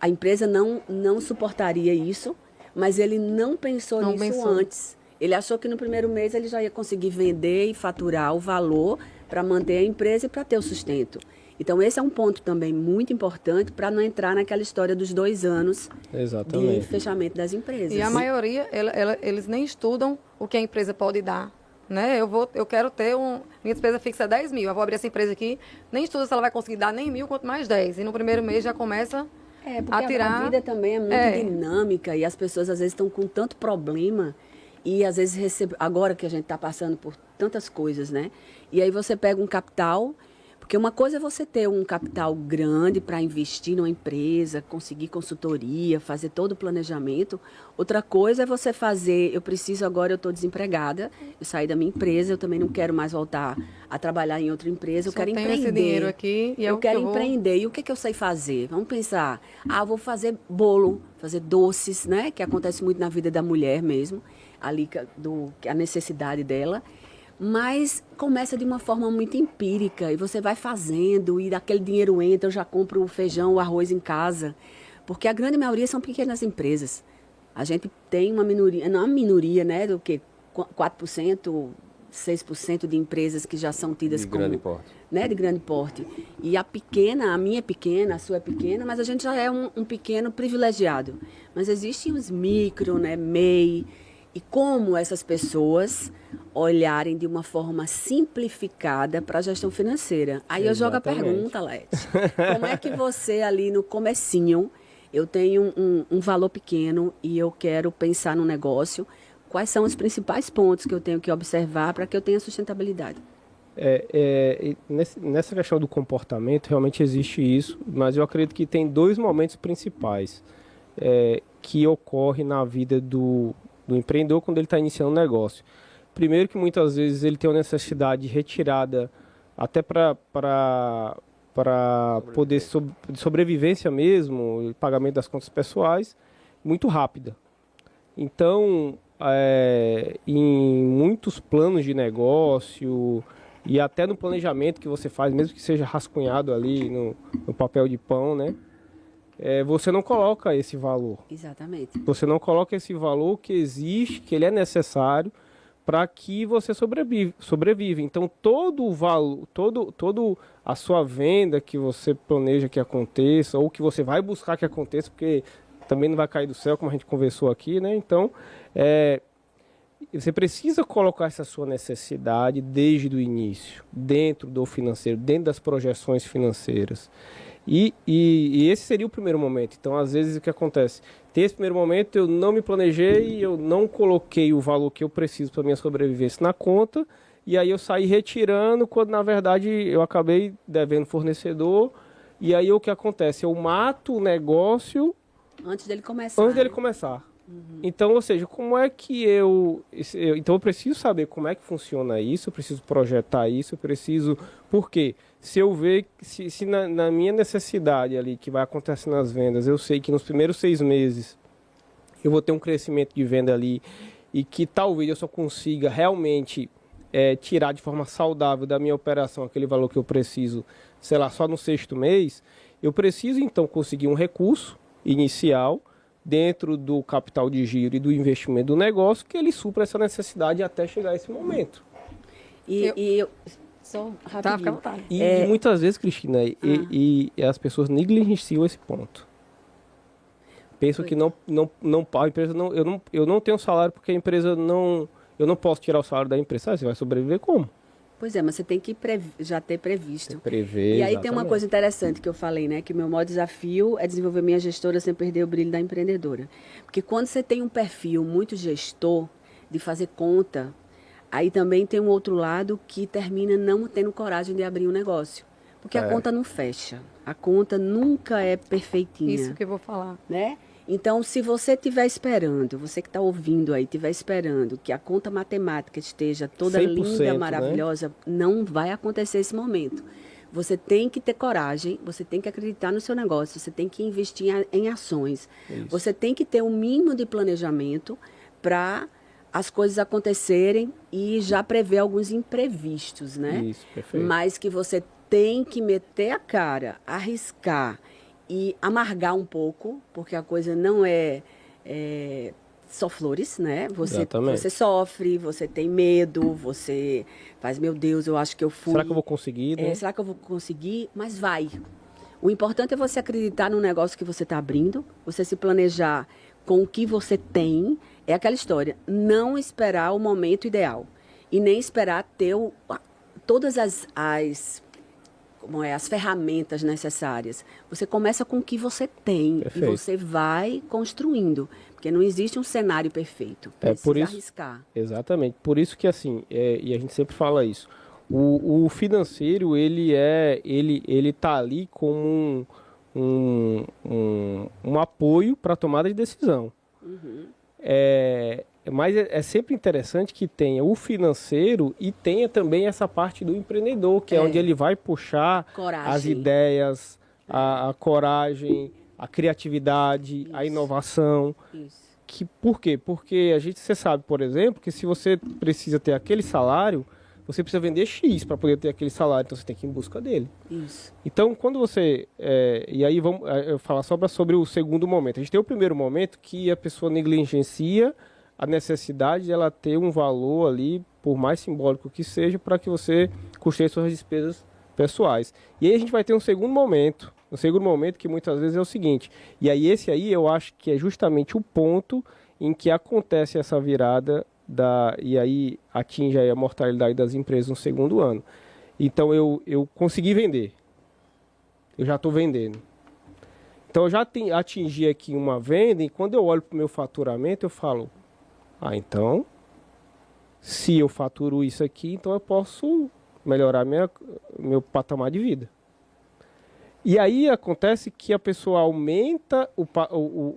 a empresa não suportaria isso, mas ele não pensou nisso antes. Ele achou que no primeiro mês ele já ia conseguir vender e faturar o valor para manter a empresa e para ter o sustento. Então, esse é um ponto também muito importante para não entrar naquela história dos 2 anos Exatamente. de fechamento das empresas. E a maioria, eles nem estudam o que a empresa pode dar. Né? Eu quero ter minha despesa fixa é 10 mil. Eu vou abrir essa empresa aqui, nem estuda se ela vai conseguir dar nem 1.000, quanto mais 10. E no primeiro mês já começa a tirar. A vida também é muito dinâmica e as pessoas às vezes estão com tanto problema e às vezes agora que a gente está passando por tantas coisas, né? E aí você pega um capital. Porque uma coisa é você ter um capital grande para investir numa empresa, conseguir consultoria, fazer todo o planejamento. Outra coisa é você fazer, eu estou desempregada, eu saí da minha empresa, eu também não quero mais voltar a trabalhar em outra empresa, eu quero empreender. Esse dinheiro aqui e eu quero empreender. E o que eu sei fazer? Vamos pensar, vou fazer bolo, fazer doces, né? Que acontece muito na vida da mulher mesmo, ali a necessidade dela. Mas começa de uma forma muito empírica e você vai fazendo e aquele dinheiro entra, eu já compro o feijão, o arroz em casa. Porque a grande maioria são pequenas empresas. A gente tem uma minoria, não uma minoria, né, do que 4%, 6% de empresas que já são tidas como... grande porte. Né, de grande porte. E a minha é pequena, a sua é pequena, mas a gente já é um pequeno privilegiado. Mas existem os micro, né, MEI... E como essas pessoas olharem de uma forma simplificada para a gestão financeira. Aí eu jogo a pergunta, Lete. Como é que você ali no comecinho, eu tenho um valor pequeno e eu quero pensar no negócio, quais são os principais pontos que eu tenho que observar para que eu tenha sustentabilidade? Nessa questão do comportamento, realmente existe isso, mas eu acredito que tem 2 momentos principais que ocorrem na vida do empreendedor quando ele está iniciando um negócio. Primeiro que muitas vezes ele tem uma necessidade de retirada até para poder de sobrevivência mesmo, pagamento das contas pessoais, muito rápida. Então, em muitos planos de negócio e até no planejamento que você faz, mesmo que seja rascunhado ali no papel de pão, né? Você não coloca esse valor. Exatamente. Você não coloca esse valor que existe, que ele é necessário para que você sobrevive. Então, todo o valor, todo a sua venda que você planeja que aconteça, ou que você vai buscar que aconteça, porque também não vai cair do céu, como a gente conversou aqui, né? Então, você precisa colocar essa sua necessidade desde o início, dentro do financeiro, dentro das projeções financeiras. E esse seria o primeiro momento. Então, às vezes, o que acontece? Tem esse primeiro momento, eu não me planejei, eu não coloquei o valor que eu preciso para minha sobrevivência na conta, e aí eu saí retirando, quando, na verdade, eu acabei devendo fornecedor, e aí o que acontece? Eu mato o negócio... Antes dele começar. Uhum. Então, ou seja, como é que então eu preciso saber como é que funciona isso, eu preciso projetar isso, eu preciso... Por quê? Se eu ver, se na minha necessidade ali que vai acontecer nas vendas, eu sei que nos primeiros 6 meses eu vou ter um crescimento de venda ali e que talvez eu só consiga realmente tirar de forma saudável da minha operação aquele valor que eu preciso, sei lá, só no 6º mês, eu preciso então conseguir um recurso inicial dentro do capital de giro e do investimento do negócio que ele supra essa necessidade até chegar a esse momento. Só rapidinho. E muitas vezes, Cristina, e as pessoas negligenciam esse ponto. Pensam que a empresa eu não tenho salário porque a empresa não... Eu não posso tirar o salário da empresa. Você vai sobreviver como? Pois é, mas você tem que já ter previsto. Prever, e aí tem uma coisa interessante que eu falei, né? Que o meu maior desafio é desenvolver minha gestora sem perder o brilho da empreendedora. Porque quando você tem um perfil muito gestor, de fazer conta, Aí também tem um outro lado que termina não tendo coragem de abrir um negócio. Porque a conta não fecha. A conta nunca é perfeitinha. Isso que eu vou falar. Né? Então, se você estiver esperando, você que está ouvindo aí, estiver esperando que a conta matemática esteja toda 100%, linda, né? maravilhosa, não vai acontecer esse momento. Você tem que ter coragem, você tem que acreditar no seu negócio, você tem que investir em ações. Isso. Você tem que ter um mínimo de planejamento para as coisas acontecerem e já prever alguns imprevistos, né? Isso, perfeito. Mas que você tem que meter a cara, arriscar e amargar um pouco, porque a coisa não é só flores, né? Você sofre, você tem medo, você faz, meu Deus, eu acho que eu fui... Será que eu vou conseguir, né? Será que eu vou conseguir? Mas vai. O importante é você acreditar no negócio que você está abrindo, você se planejar com o que você tem. É aquela história, não esperar o momento ideal e nem esperar ter todas as ferramentas necessárias. Você começa com o que você tem. Perfeito. E você vai construindo, porque não existe um cenário perfeito. Precisa por isso, arriscar. Exatamente. Por isso que assim, e a gente sempre fala isso, o financeiro ele tá ali como um apoio para a tomada de decisão. Uhum. Mas é sempre interessante que tenha o financeiro e tenha também essa parte do empreendedor, que é onde ele vai puxar coragem. As ideias, a coragem, a criatividade, Isso. a inovação. Isso. Por quê? Porque você sabe, por exemplo, que se você precisa ter aquele salário, você precisa vender X para poder ter aquele salário, então você tem que ir em busca dele. Isso. Então, quando você... e aí vamos eu falar sobre o segundo momento. A gente tem o primeiro momento que a pessoa negligencia a necessidade de ela ter um valor ali, por mais simbólico que seja, para que você custeie suas despesas pessoais. E aí a gente vai ter um segundo momento que muitas vezes é o seguinte, e aí esse aí eu acho que é justamente o ponto em que acontece essa virada e aí atinge aí a mortalidade das empresas no segundo ano. Então eu consegui vender, eu já estou vendendo. Então eu já atingi aqui uma venda e quando eu olho para o meu faturamento eu falo, então, se eu faturo isso aqui, então eu posso melhorar meu patamar de vida. E aí acontece que a pessoa aumenta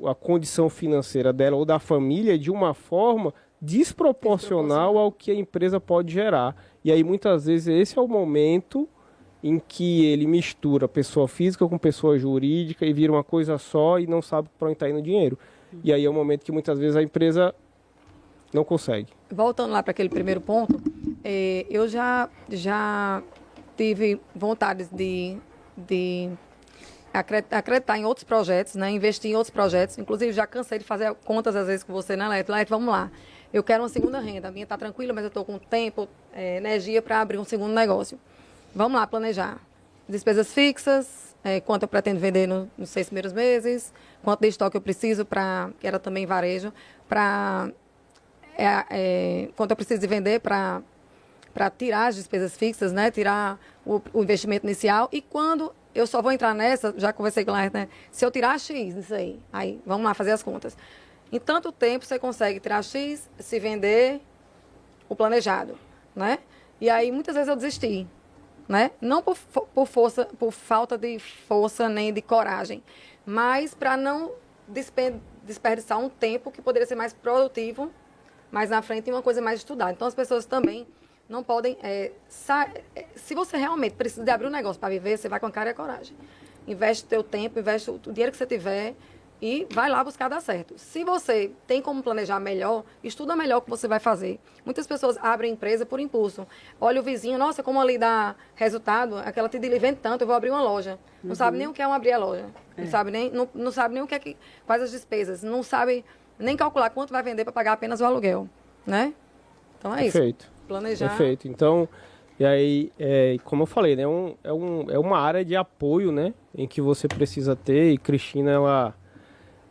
a condição financeira dela ou da família de uma forma desproporcional ao que a empresa pode gerar. E aí muitas vezes esse é o momento em que ele mistura pessoa física com pessoa jurídica e vira uma coisa só e não sabe para onde está indo o dinheiro. E aí é o momento que muitas vezes a empresa não consegue. Voltando lá para aquele primeiro ponto, eu já tive vontade de acreditar em outros projetos, né? Investir em outros projetos. Inclusive, já cansei de fazer contas às vezes com você, né, Leto? Leto, vamos lá. Eu quero uma segunda renda. A minha está tranquila, mas eu estou com tempo, energia para abrir um segundo negócio. Vamos lá, planejar. Despesas fixas, quanto eu pretendo vender nos 6 primeiros meses, quanto de estoque eu preciso que era também varejo, quanto eu preciso de vender para tirar as despesas fixas, né? Tirar o investimento inicial. E quando eu só vou entrar nessa, já conversei com ela, né? Se eu tirar X nisso aí, vamos lá fazer as contas. Em tanto tempo você consegue tirar X, se vender o planejado, né? E aí muitas vezes eu desisti, né? Não por falta de força nem de coragem, mas para não desperdiçar um tempo que poderia ser mais produtivo mais na frente e uma coisa mais estudada. Então, as pessoas também não podem... se você realmente precisa de abrir um negócio para viver, você vai com a cara e a coragem. Investe o teu tempo, investe o dinheiro que você tiver e vai lá buscar dar certo. Se você tem como planejar melhor, estuda melhor o que você vai fazer. Muitas pessoas abrem empresa por impulso. Olha o vizinho, nossa, como ali dá resultado, aquela te vende tanto, eu vou abrir uma loja. Não sabe nem o que é abrir a loja. Não sabe nem quais as despesas. Não sabe nem calcular quanto vai vender para pagar apenas o aluguel, né? Então é Perfeito. Isso. Planejar. Perfeito. Então, e aí, como eu falei, né, é uma área de apoio, né, em que você precisa ter, e Cristina,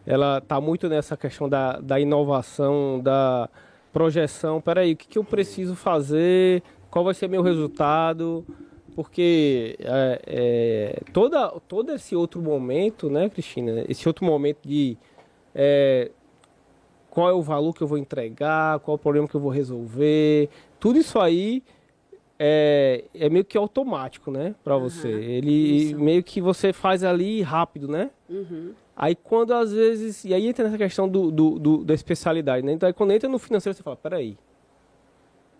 ela tá muito nessa questão da inovação, da projeção. Peraí, o que eu preciso fazer? Qual vai ser meu resultado? Porque todo esse outro momento, né, Cristina, esse outro momento de qual é o valor que eu vou entregar, qual é o problema que eu vou resolver. Tudo isso aí é meio que automático, né, para você. Ele meio que você faz ali rápido, né? Aí quando às vezes... E aí entra nessa questão da especialidade, né? Então aí quando entra no financeiro, você fala, peraí,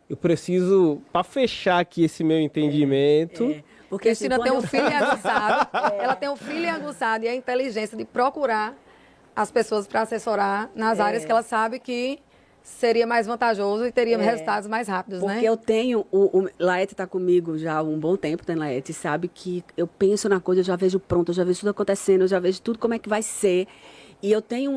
eu preciso, para fechar aqui esse meu entendimento... Porque Cristina assim, tem um quando filho aguçado, ela tem um filho aguçado e a inteligência de procurar as pessoas para assessorar nas áreas que ela sabe que seria mais vantajoso e teria resultados mais rápidos, Porque né? eu tenho, o Laete está comigo já há um bom tempo, né, Laete? Sabe que eu penso na coisa, eu já vejo pronto, eu já vejo tudo acontecendo, eu já vejo tudo como é que vai ser. E eu tenho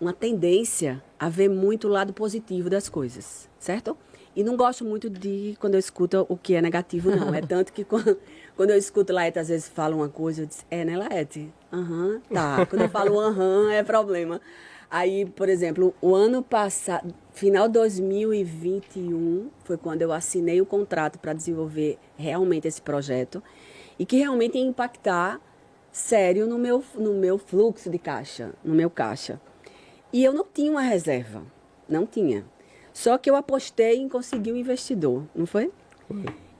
uma tendência a ver muito o lado positivo das coisas, certo? E não gosto muito de quando eu escuto o que é negativo, não. É tanto que quando eu escuto Laete, às vezes fala uma coisa, eu digo, né, Laete? Tá. Quando eu falo é problema. Aí, por exemplo, o ano passado, final de 2021, foi quando eu assinei o contrato para desenvolver realmente esse projeto e que realmente ia impactar sério no meu fluxo de caixa, no meu caixa. E eu não tinha uma reserva, não tinha. Só que eu apostei em conseguir um investidor, não foi?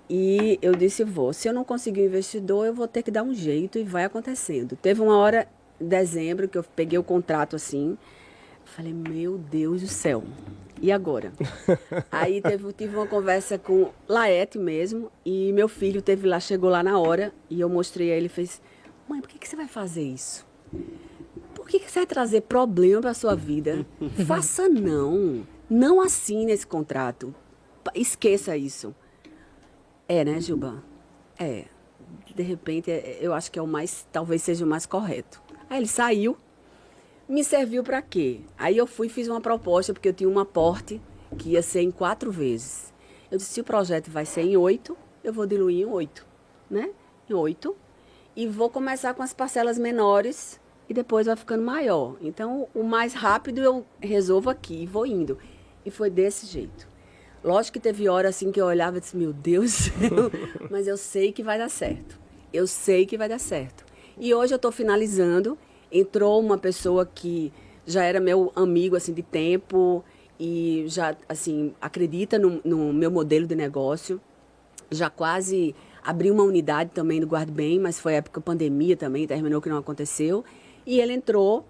E eu disse, se eu não conseguir um investidor, eu vou ter que dar um jeito e vai acontecendo. Teve uma hora, em dezembro, que eu peguei o contrato assim, falei, meu Deus do céu, e agora? Aí tive uma conversa com Laete mesmo, e meu filho chegou lá na hora, e eu mostrei a ele, fez, mãe, por que você vai fazer isso? Por que você vai trazer problema para a sua vida? Faça não assine esse contrato, esqueça isso. Né, Gilba? De repente, eu acho que talvez seja o mais correto. Aí ele saiu, me serviu para quê? Aí eu fiz uma proposta, porque eu tinha um aporte que ia ser em 4 vezes. Eu disse, se o projeto vai ser em 8, eu vou diluir em 8, né? Em 8. E vou começar com as parcelas menores e depois vai ficando maior. Então, o mais rápido eu resolvo aqui e vou indo. E foi desse jeito. Lógico que teve hora assim que eu olhava e disse, meu Deus do céu, mas eu sei que vai dar certo. Eu sei que vai dar certo. E hoje eu estou finalizando. Entrou uma pessoa que já era meu amigo assim de tempo e já assim acredita no meu modelo de negócio. Já quase abri uma unidade também do Guarde Bem, mas foi época pandemia também, terminou que não aconteceu. E ele entrou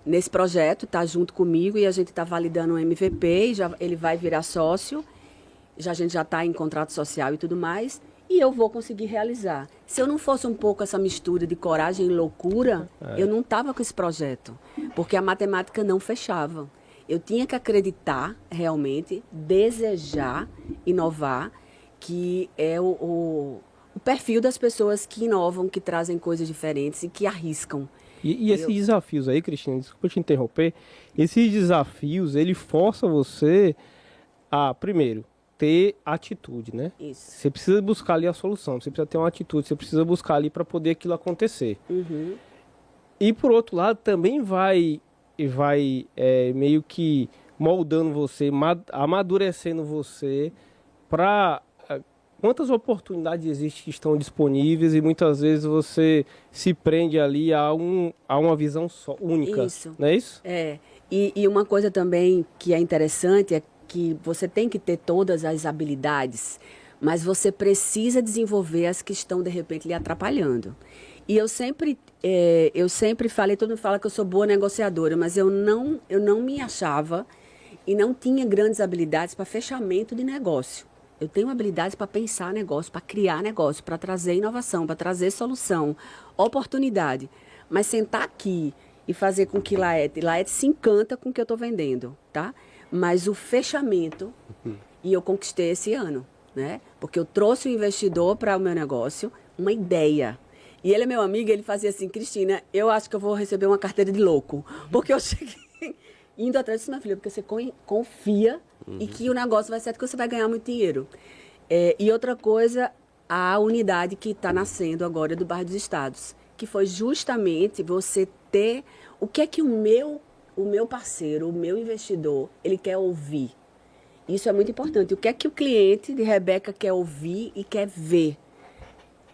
nesse projeto, está junto comigo e a gente está validando um MVP, e ele vai virar sócio, a gente já está em contrato social e tudo mais, e eu vou conseguir realizar. Se eu não fosse um pouco essa mistura de coragem e loucura, eu não estava com esse projeto, porque a matemática não fechava. Eu tinha que acreditar realmente, desejar, inovar, que é o perfil das pessoas que inovam, que trazem coisas diferentes e que arriscam. E esses desafios aí, Cristina, desculpa te interromper, esses desafios, ele força você a, primeiro, ter atitude, né? Isso. Você precisa buscar ali a solução, você precisa ter uma atitude, você precisa buscar ali para poder aquilo acontecer. E por outro lado, também vai meio que moldando você, amadurecendo você para... Quantas oportunidades existem que estão disponíveis e muitas vezes você se prende ali a uma visão só, única. Isso. Não é isso? E uma coisa também que é interessante é que você tem que ter todas as habilidades, mas você precisa desenvolver as que estão, de repente, lhe atrapalhando. E eu sempre falei, todo mundo fala que eu sou boa negociadora, mas eu não me achava e não tinha grandes habilidades para fechamento de negócio. Eu tenho habilidades para pensar negócio, para criar negócio, para trazer inovação, para trazer solução, oportunidade. Mas sentar aqui e fazer com que Laete se encanta com o que eu estou vendendo, tá? Mas o fechamento, e eu conquistei esse ano, né? Porque eu trouxe um investidor para o meu negócio, uma ideia. E ele é meu amigo, ele fazia assim, Cristina, eu acho que eu vou receber uma carteira de louco. Porque eu cheguei indo atrás disso, minha filha, porque você confia e que o negócio vai ser certo, que você vai ganhar muito dinheiro. E outra coisa, a unidade que está nascendo agora do Bairro dos Estados, que foi justamente você ter o que é que o meu parceiro, o meu investidor, ele quer ouvir. Isso é muito importante. O que é que o cliente de Rebeca quer ouvir e quer ver?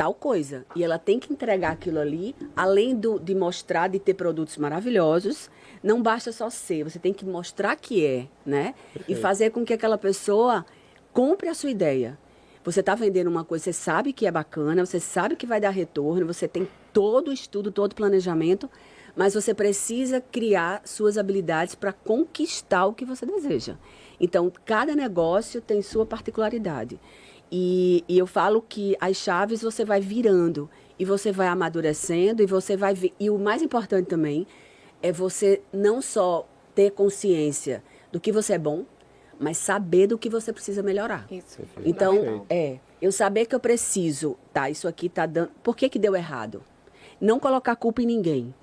tal coisa. E ela tem que entregar aquilo ali, além de mostrar, de ter produtos maravilhosos, não basta só ser, você tem que mostrar que é, né? E fazer com que aquela pessoa compre a sua ideia. Você está vendendo uma coisa, você sabe que é bacana, você sabe que vai dar retorno, você tem todo o estudo, todo o planejamento, mas você precisa criar suas habilidades para conquistar o que você deseja. Então, cada negócio tem sua particularidade. E eu falo que as chaves você vai virando e você vai amadurecendo e você vai... E o mais importante também é você não só ter consciência do que você é bom, mas saber do que você precisa melhorar. Isso. Então, eu saber que eu preciso, tá, isso aqui tá dando... Por que deu errado? Não colocar culpa em ninguém.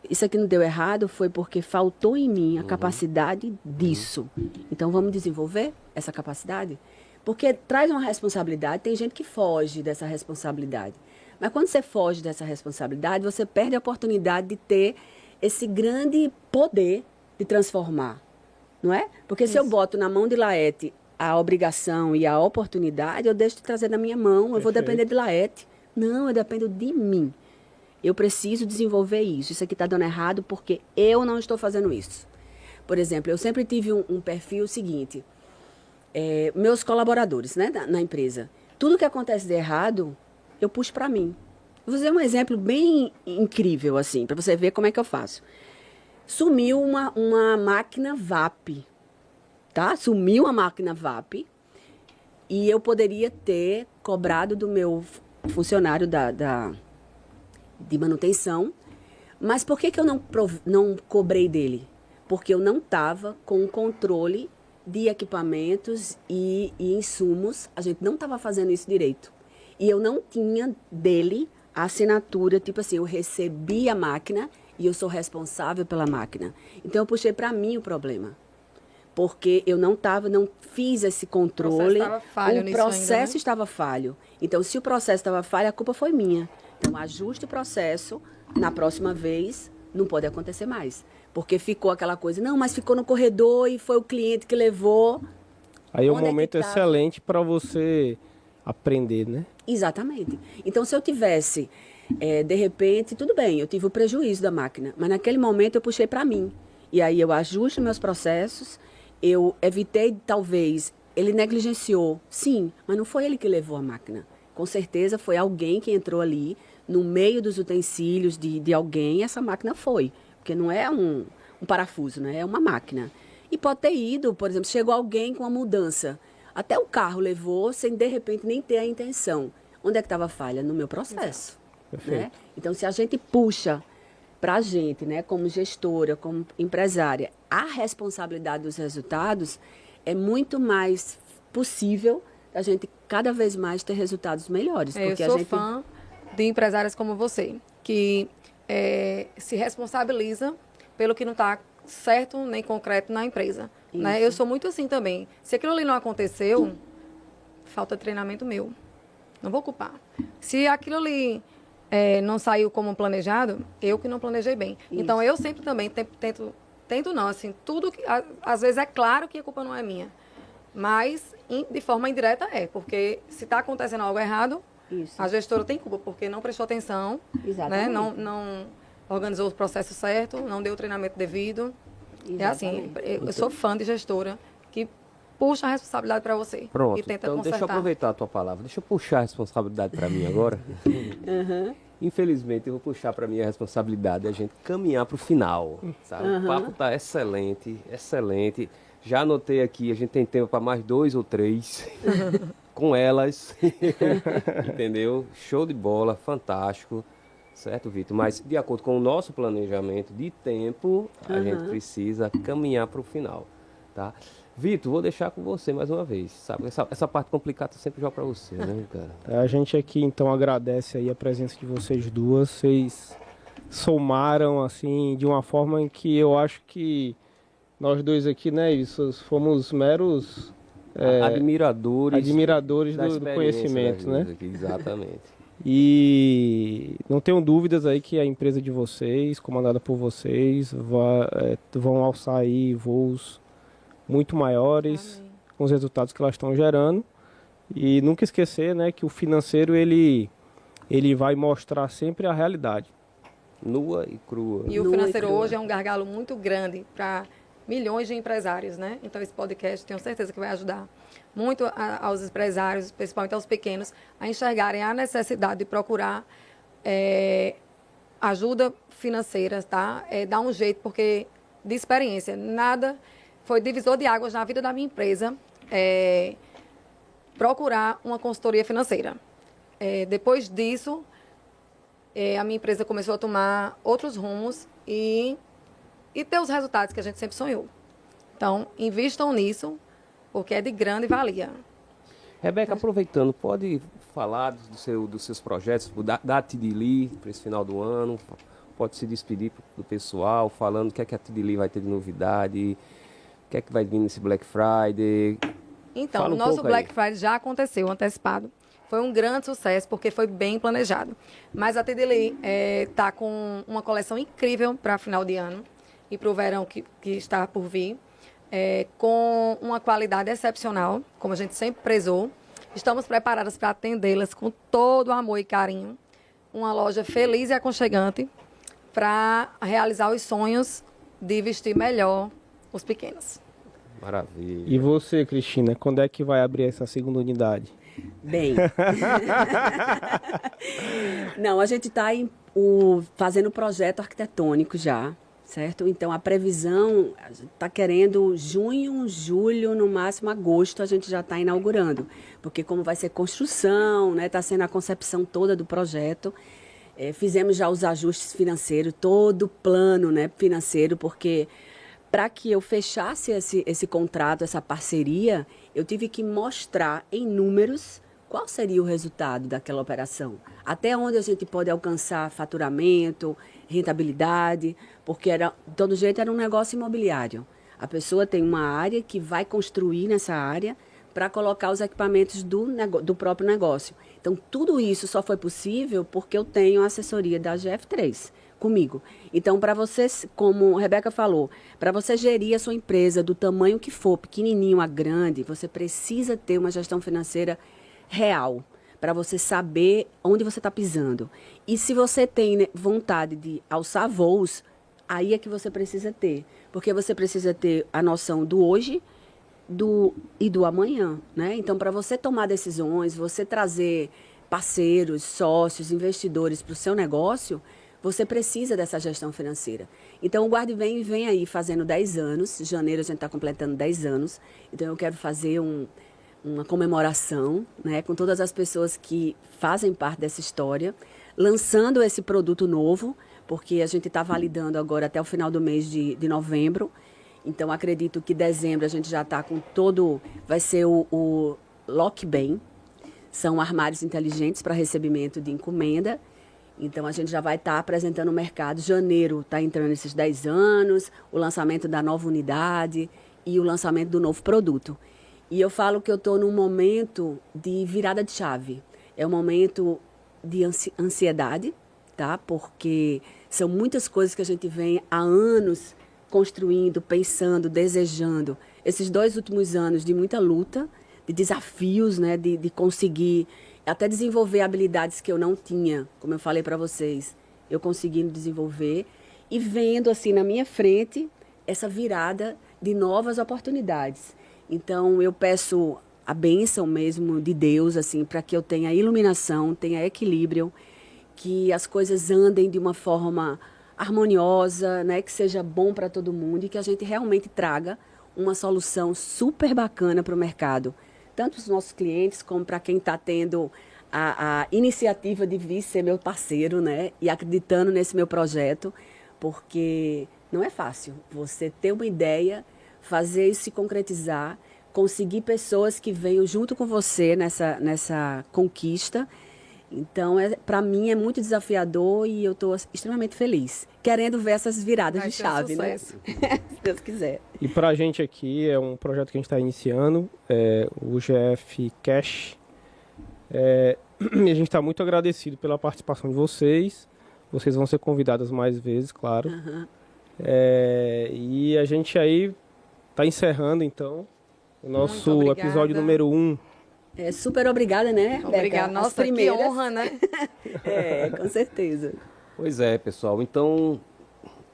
Isso aqui não deu errado foi porque faltou em mim a capacidade disso. Então, vamos desenvolver essa capacidade? Porque traz uma responsabilidade, tem gente que foge dessa responsabilidade. Mas quando você foge dessa responsabilidade, você perde a oportunidade de ter esse grande poder de transformar, não é? Porque se eu boto na mão de Laete a obrigação e a oportunidade, eu deixo de trazer na minha mão, eu vou depender de Laete. Não, eu dependo de mim. Eu preciso desenvolver isso. Isso aqui está dando errado porque eu não estou fazendo isso. Por exemplo, eu sempre tive um perfil seguinte, meus colaboradores, né, na empresa, tudo que acontece de errado, eu puxo para mim. Vou fazer um exemplo bem incrível, assim, para você ver como é que eu faço. Sumiu uma máquina VAP, tá? Sumiu a máquina VAP e eu poderia ter cobrado do meu funcionário de manutenção, mas por que eu não cobrei dele? Porque eu não estava com o controle de equipamentos e insumos, a gente não estava fazendo isso direito. E eu não tinha dele a assinatura, tipo assim, eu recebi a máquina e eu sou responsável pela máquina. Então, eu puxei para mim o problema. Porque eu não fiz esse controle. O processo estava falho. Então, se o processo estava falho, a culpa foi minha. Então, ajuste o processo, na próxima vez, não pode acontecer mais. Porque ficou aquela coisa, não, mas ficou no corredor e foi o cliente que levou. Aí é um momento excelente para você aprender, né? Exatamente. Então, se eu tivesse, de repente, tudo bem, eu tive o prejuízo da máquina, mas naquele momento eu puxei para mim. E aí eu ajusto meus processos, eu evitei, talvez, ele negligenciou, sim, mas não foi ele que levou a máquina. Com certeza foi alguém que entrou ali, no meio dos utensílios de alguém, essa máquina foi. Porque não é um parafuso, né? É uma máquina. E pode ter ido, por exemplo, chegou alguém com uma mudança. Até o carro levou sem, de repente, nem ter a intenção. Onde é que estava a falha? No meu processo. Né? Então, se a gente puxa para a gente, né, como gestora, como empresária, a responsabilidade dos resultados, é muito mais possível a gente cada vez mais ter resultados melhores. Porque eu sou fã de empresárias como você, que se responsabiliza pelo que não está certo nem concreto na empresa. Né? Eu sou muito assim também. Se aquilo ali não aconteceu, falta treinamento meu. Não vou culpar. Se aquilo ali não saiu como planejado, eu que não planejei bem. Isso. Então, eu sempre também tento não, assim, tudo que... Às vezes é claro que a culpa não é minha. Mas, de forma indireta, porque se está acontecendo algo errado, a gestora tem culpa, porque não prestou atenção, né? Não organizou o processo certo, não deu o treinamento devido. Exatamente. É assim, eu sou fã de gestora que puxa a responsabilidade para você. Pronto, e tenta então consertar. Deixa eu aproveitar a tua palavra. Deixa eu puxar a responsabilidade para mim agora. Infelizmente, eu vou puxar para mim a responsabilidade, a gente caminhar para o final. Sabe? O papo está excelente, excelente. Já anotei aqui, a gente tem tempo para mais 2 ou 3 com elas. Entendeu? Show de bola, fantástico. Certo, Vitor? Mas, de acordo com o nosso planejamento de tempo, a gente precisa caminhar para o final. Tá? Vitor, vou deixar com você mais uma vez. Sabe? Essa parte complicada eu sempre jogo para você, né, cara? A gente aqui, então, agradece aí a presença de vocês duas. Vocês somaram, assim, de uma forma em que eu acho que nós dois aqui, né, isso, fomos meros admiradores do conhecimento, né? Aqui, exatamente. E não tenho dúvidas aí que a empresa de vocês, comandada por vocês, vão alçar aí voos muito maiores. Amém. Com os resultados que elas estão gerando. E nunca esquecer, né, que o financeiro, ele ele vai mostrar sempre a realidade. Nua e crua. E o Nua e financeiro crua. hoje é um gargalo muito grande para milhões de empresários, né? Então, esse podcast, tenho certeza que vai ajudar muito aos empresários, principalmente aos pequenos, a enxergarem a necessidade de procurar ajuda financeira, tá? Dar um jeito, porque, de experiência, nada foi divisor de águas na vida da minha empresa, procurar uma consultoria financeira. Depois disso, a minha empresa começou a tomar outros rumos e ter os resultados que a gente sempre sonhou. Então, invistam nisso, porque é de grande valia. Rebeca, aproveitando, pode falar dos seus projetos, da Tidili para esse final do ano, pode se despedir do pessoal, falando o que é que a Tidili vai ter de novidade, o que é que vai vir nesse Black Friday. Então, Fala o nosso pouco Black aí. Friday já aconteceu, antecipado. Foi um grande sucesso, porque foi bem planejado. Mas a Tidili está com uma coleção incrível para final de ano e para o verão que está por vir, com uma qualidade excepcional, como a gente sempre prezou. Estamos preparadas para atendê-las com todo o amor e carinho. Uma loja feliz e aconchegante para realizar os sonhos de vestir melhor os pequenos. Maravilha. E você, Cristina, quando é que vai abrir essa segunda unidade? Bem. Não, a gente está fazendo o projeto arquitetônico já, certo? Então, a previsão está querendo junho, julho, no máximo agosto, a gente já está inaugurando. Porque como vai ser construção, né? Está sendo a concepção toda do projeto. Fizemos já os ajustes financeiros, todo o plano, né, financeiro, porque para que eu fechasse esse contrato, essa parceria, eu tive que mostrar em números qual seria o resultado daquela operação. Até onde a gente pode alcançar faturamento, rentabilidade, porque de todo jeito era um negócio imobiliário. A pessoa tem uma área que vai construir nessa área para colocar os equipamentos do próprio negócio. Então, tudo isso só foi possível porque eu tenho a assessoria da GF3 comigo. Então, para vocês, como a Rebeca falou, para você gerir a sua empresa do tamanho que for, pequenininho a grande, você precisa ter uma gestão financeira real, para você saber onde você está pisando. E se você tem, né, vontade de alçar voos, aí é que você precisa ter. Porque você precisa ter a noção do hoje e do amanhã, né? Então, para você tomar decisões, você trazer parceiros, sócios, investidores para o seu negócio, você precisa dessa gestão financeira. Então, o Guarde Bem vem aí fazendo 10 anos. Em janeiro a gente está completando 10 anos. Então, eu quero fazer uma comemoração, né, com todas as pessoas que fazem parte dessa história, lançando esse produto novo, porque a gente está validando agora até o final do mês de novembro. Então, acredito que dezembro a gente já está com todo... Vai ser o Lock Bem. São armários inteligentes para recebimento de encomenda. Então, a gente já vai estar apresentando no mercado. Janeiro está entrando esses 10 anos, o lançamento da nova unidade e o lançamento do novo produto. E eu falo que eu estou num momento de virada de chave. É um momento de ansiedade, tá? Porque são muitas coisas que a gente vem há anos construindo, pensando, desejando. Esses 2 últimos anos de muita luta, de desafios, né? De conseguir até desenvolver habilidades que eu não tinha, como eu falei para vocês, eu conseguindo desenvolver e vendo assim na minha frente essa virada de novas oportunidades. Então eu peço a bênção mesmo de Deus assim para que eu tenha iluminação, tenha equilíbrio, que as coisas andem de uma forma harmoniosa, né, que seja bom para todo mundo e que a gente realmente traga uma solução super bacana para o mercado. Tanto para os nossos clientes, como para quem está tendo a iniciativa de vir ser meu parceiro, né? E acreditando nesse meu projeto, porque não é fácil você ter uma ideia, fazer isso se concretizar, conseguir pessoas que venham junto com você nessa conquista. Então, para mim, é muito desafiador e eu estou extremamente feliz, querendo ver essas viradas Vai de ser chave, né? sucesso. Se Deus quiser. E para a gente aqui, é um projeto que a gente está iniciando, o GF Cash. E a gente está muito agradecido pela participação de vocês. Vocês vão ser convidadas mais vezes, claro. Uhum. E a gente aí está encerrando, então, o nosso obrigada. episódio número 1 Super obrigada, né, Rebeca? Obrigada. As Nossa, que primeiras. honra, né? Com certeza. Pois é, pessoal. Então,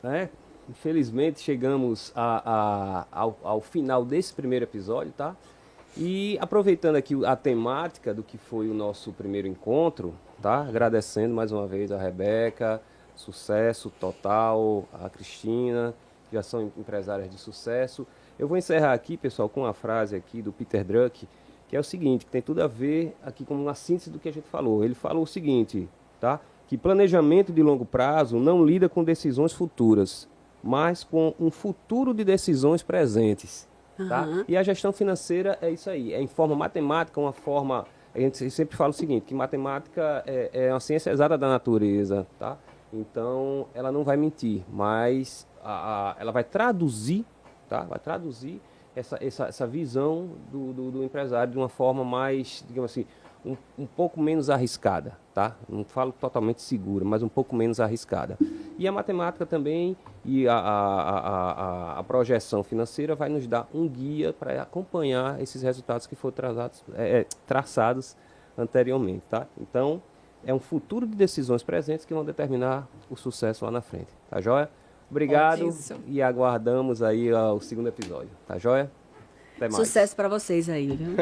né, infelizmente chegamos ao final desse primeiro episódio, tá? E aproveitando aqui a temática do que foi o nosso primeiro encontro, tá? Agradecendo mais uma vez a Rebeca, sucesso total, a Cristina, que já são empresárias de sucesso. Eu vou encerrar aqui, pessoal, com uma frase aqui do Peter Drucker, que é o seguinte, que tem tudo a ver aqui com uma síntese do que a gente falou. Ele falou o seguinte, tá? Que planejamento de longo prazo não lida com decisões futuras, mas com um futuro de decisões presentes. Tá? E a gestão financeira é isso aí, é em forma matemática, uma forma... A gente sempre fala o seguinte, que matemática é uma ciência exata da natureza, tá? Então, ela não vai mentir, mas ela vai traduzir, tá? Vai traduzir essa visão do empresário de uma forma mais, digamos assim, um pouco menos arriscada, tá? Não falo totalmente segura, mas um pouco menos arriscada. E a matemática também e a projeção financeira vai nos dar um guia para acompanhar esses resultados que foram traçados anteriormente, tá? Então, é um futuro de decisões presentes que vão determinar o sucesso lá na frente, tá joia? Obrigado e aguardamos aí o segundo episódio, tá joia? Até mais. Sucesso para vocês aí, viu?